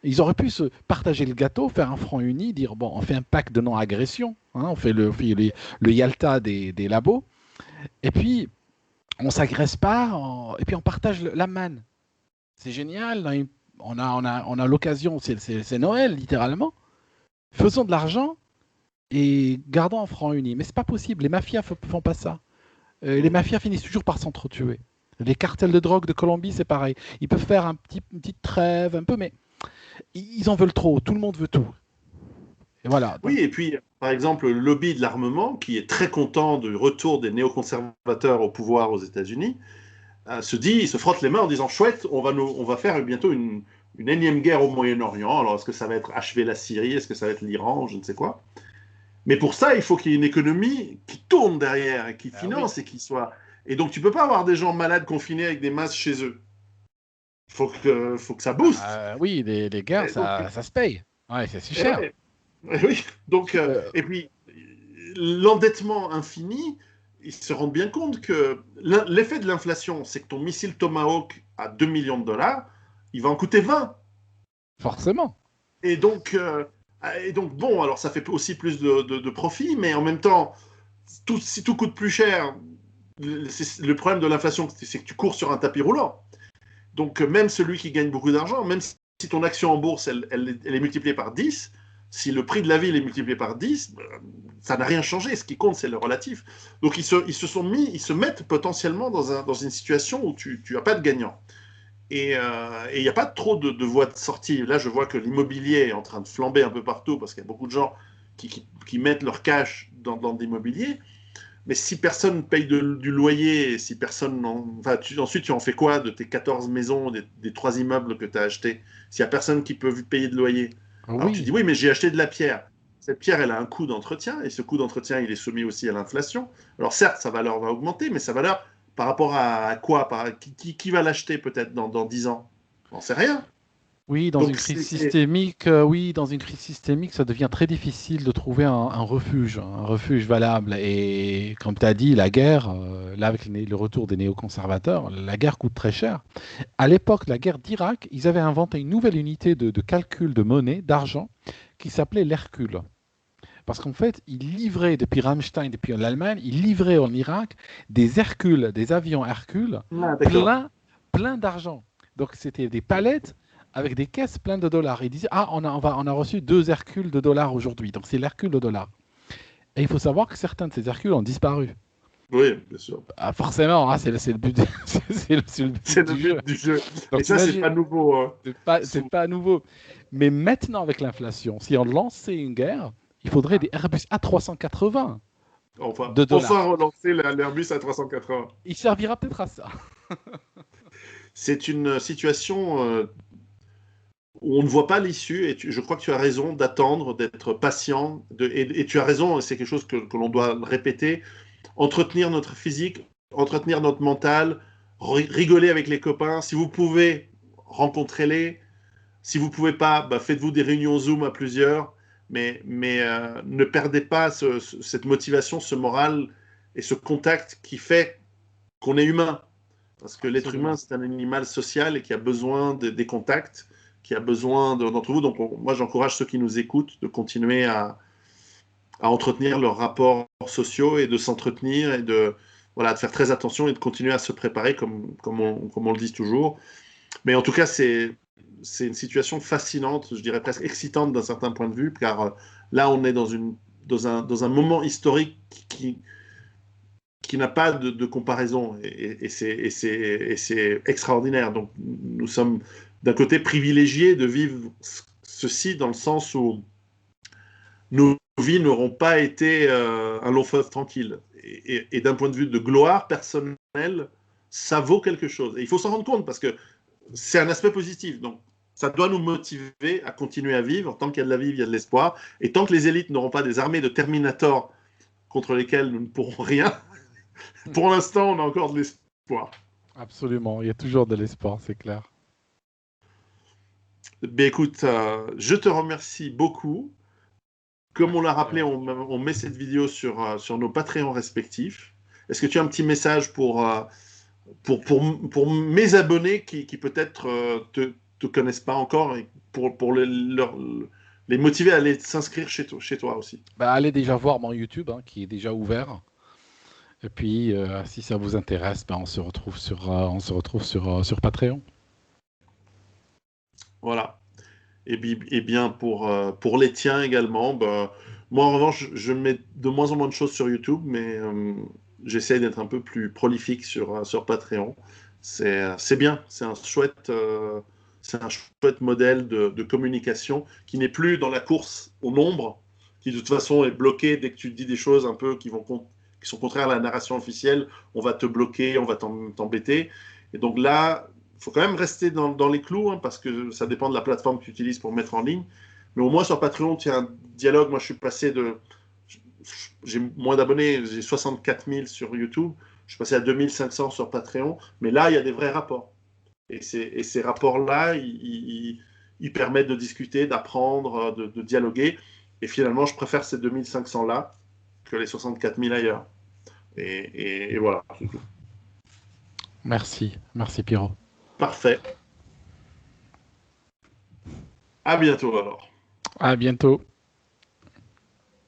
Ils auraient pu se partager le gâteau, faire un front uni, dire bon, on fait un pacte de non-agression, hein, on fait le Yalta des labos, et puis on s'agresse pas, et puis on partage la manne. C'est génial, on a l'occasion, c'est Noël littéralement. Faisons de l'argent et gardons un front uni. Mais c'est pas possible, les mafias font pas ça. Les mafias finissent toujours par s'entretuer. Les cartels de drogue de Colombie, c'est pareil. Ils peuvent faire une petite trêve, un peu, mais ils en veulent trop. Tout le monde veut tout. Et voilà. oui, Donc, et puis, par exemple, le lobby de l'armement, qui est très content du retour des néoconservateurs au pouvoir aux États-Unis, il se frotte les mains en disant chouette, on va faire bientôt une énième guerre au Moyen-Orient. Alors, est-ce que ça va être achever la Syrie? Est-ce que ça va être l'Iran? Je ne sais quoi. Mais pour ça, il faut qu'il y ait une économie qui tourne derrière, et qui ah oui. finance et qui soit. Et donc, tu peux pas avoir des gens malades confinés avec des masques chez eux. Faut que ça booste. Oui, les guerres, Et donc, ça se paye. Ouais, c'est si et cher. ouais. Et oui. Donc, Euh, et puis, l'endettement infini, ils se rendent bien compte que l'effet de l'inflation, c'est que ton missile Tomahawk à 2 millions de dollars, il va en coûter 20. Forcément. Et donc, bon, alors ça fait aussi plus de profit, mais en même temps, si tout coûte plus cher, le problème de l'inflation, c'est que tu cours sur un tapis roulant. Donc, même celui qui gagne beaucoup d'argent, même si ton action en bourse, elle est multipliée par 10, Si le prix de la ville est multiplié par 10, ça n'a rien changé. Ce qui compte, c'est le relatif. Donc, ils se mettent potentiellement dans une situation où tu n'as pas de gagnant. Et il n'y a pas trop de voies de sortie. Là, je vois que l'immobilier est en train de flamber un peu partout parce qu'il y a beaucoup de gens qui mettent leur cash dans l'immobilier. Mais si personne ne paye du loyer, si personne ensuite tu en fais quoi de tes 14 maisons, des 3 immeubles que tu as achetés, s'il n'y a personne qui peut payer de loyer? Alors tu dis Oui, oui, mais j'ai acheté de la pierre. Cette pierre, elle a un coût d'entretien, et ce coût d'entretien, il est soumis aussi à l'inflation. Alors certes, sa valeur va augmenter, mais sa valeur, par rapport à quoi? Qui va l'acheter peut-être dans 10 ans? On n'en sait rien. oui, dans une Donc crise systémique, oui, dans une crise systémique, ça devient très difficile de trouver un refuge valable. Et comme tu as dit, la guerre, là avec le retour des néoconservateurs, la guerre coûte très cher. À l'époque, la guerre d'Irak, ils avaient inventé une nouvelle unité de calcul de monnaie, d'argent, qui s'appelait l'Hercule. Parce qu'en fait, ils livraient, depuis Rammstein, depuis l'Allemagne, ils livraient en Irak des Hercules, des avions Hercule, Ah, d'accord. plein d'argent. Donc c'était des palettes avec des caisses pleines de dollars. Ils disaient, ah, on a reçu 2 Hercules de dollars aujourd'hui. Donc c'est l'Hercule de dollars. Et il faut savoir que certains de ces Hercules ont disparu. Oui, bien sûr. Ah, forcément, c'est le but, c'est le but C'est le du jeu. but du jeu. Et Donc ça, c'est pas imagine, nouveau, hein. c'est pas nouveau. Mais maintenant, avec l'inflation, si on lançait une guerre, il faudrait des Airbus A380 On va de enfin dollars. relancer l'Airbus A380. Il servira peut-être à ça. C'est une situation où on ne voit pas l'issue, et je crois que tu as raison d'attendre, d'être patient, et tu as raison, c'est quelque chose que l'on doit répéter, entretenir notre physique, entretenir notre mental, rigoler avec les copains. Si vous pouvez, rencontrez-les. Si vous ne pouvez pas, faites-vous des réunions Zoom à plusieurs, mais ne perdez pas cette motivation, ce moral et ce contact qui fait qu'on est humain. Parce que l'être humain, Absolument. c'est un animal social et qui a besoin des contacts, qui a besoin d'entre vous. Donc, moi, j'encourage ceux qui nous écoutent de continuer à entretenir leurs rapports sociaux et de s'entretenir et voilà, de faire très attention et de continuer à se préparer comme on le dit toujours. Mais en tout cas, c'est une situation fascinante, je dirais presque excitante d'un certain point de vue, car là, on est dans un moment historique qui n'a pas de comparaison, et c'est extraordinaire. Donc, nous sommes d'un côté privilégiés de vivre ceci dans le sens où nos vies n'auront pas été un long fleuve tranquille. Et d'un point de vue de gloire personnelle, ça vaut quelque chose. Et il faut s'en rendre compte parce que c'est un aspect positif. Donc, ça doit nous motiver à continuer à vivre. Tant qu'il y a de la vie, il y a de l'espoir. Et tant que les élites n'auront pas des armées de Terminator contre lesquelles nous ne pourrons rien, pour l'instant, on a encore de l'espoir. Absolument. Il y a toujours de l'espoir, c'est clair. Ben, écoute, je te remercie beaucoup. Comme on l'a Merci, rappelé, Pierrot. on met cette vidéo sur nos Patreons respectifs. Est-ce que tu as un petit message pour mes abonnés qui peut-être te connaissent pas encore et pour les motiver à aller s'inscrire chez toi aussi? Bah, allez déjà voir mon YouTube, hein, qui est déjà ouvert. Et puis, si ça vous intéresse, bah, on se retrouve sur Patreon. Voilà. Et bien pour les tiens également, moi en revanche, je mets de moins en moins de choses sur YouTube, mais j'essaie d'être un peu plus prolifique sur Patreon. C'est bien, c'est un chouette modèle de communication qui n'est plus dans la course au nombre, qui de toute façon est bloqué dès que tu dis des choses un peu qui sont contraires à la narration officielle, on va te bloquer, on va t'embêter. Et donc là, il faut quand même rester dans les clous, hein, parce que ça dépend de la plateforme que tu utilises pour mettre en ligne. Mais au moins sur Patreon, tu as un dialogue. Moi, je suis passé de. J'ai moins d'abonnés, j'ai 64 000 sur YouTube. Je suis passé à 2500 sur Patreon. Mais là, il y a des vrais rapports. Et ces rapports-là, ils permettent de discuter, d'apprendre, de dialoguer. Et finalement, je préfère ces 2500-là que les 64 000 ailleurs. Et voilà. Merci. Merci, Pierrot. Parfait. À bientôt alors. À bientôt.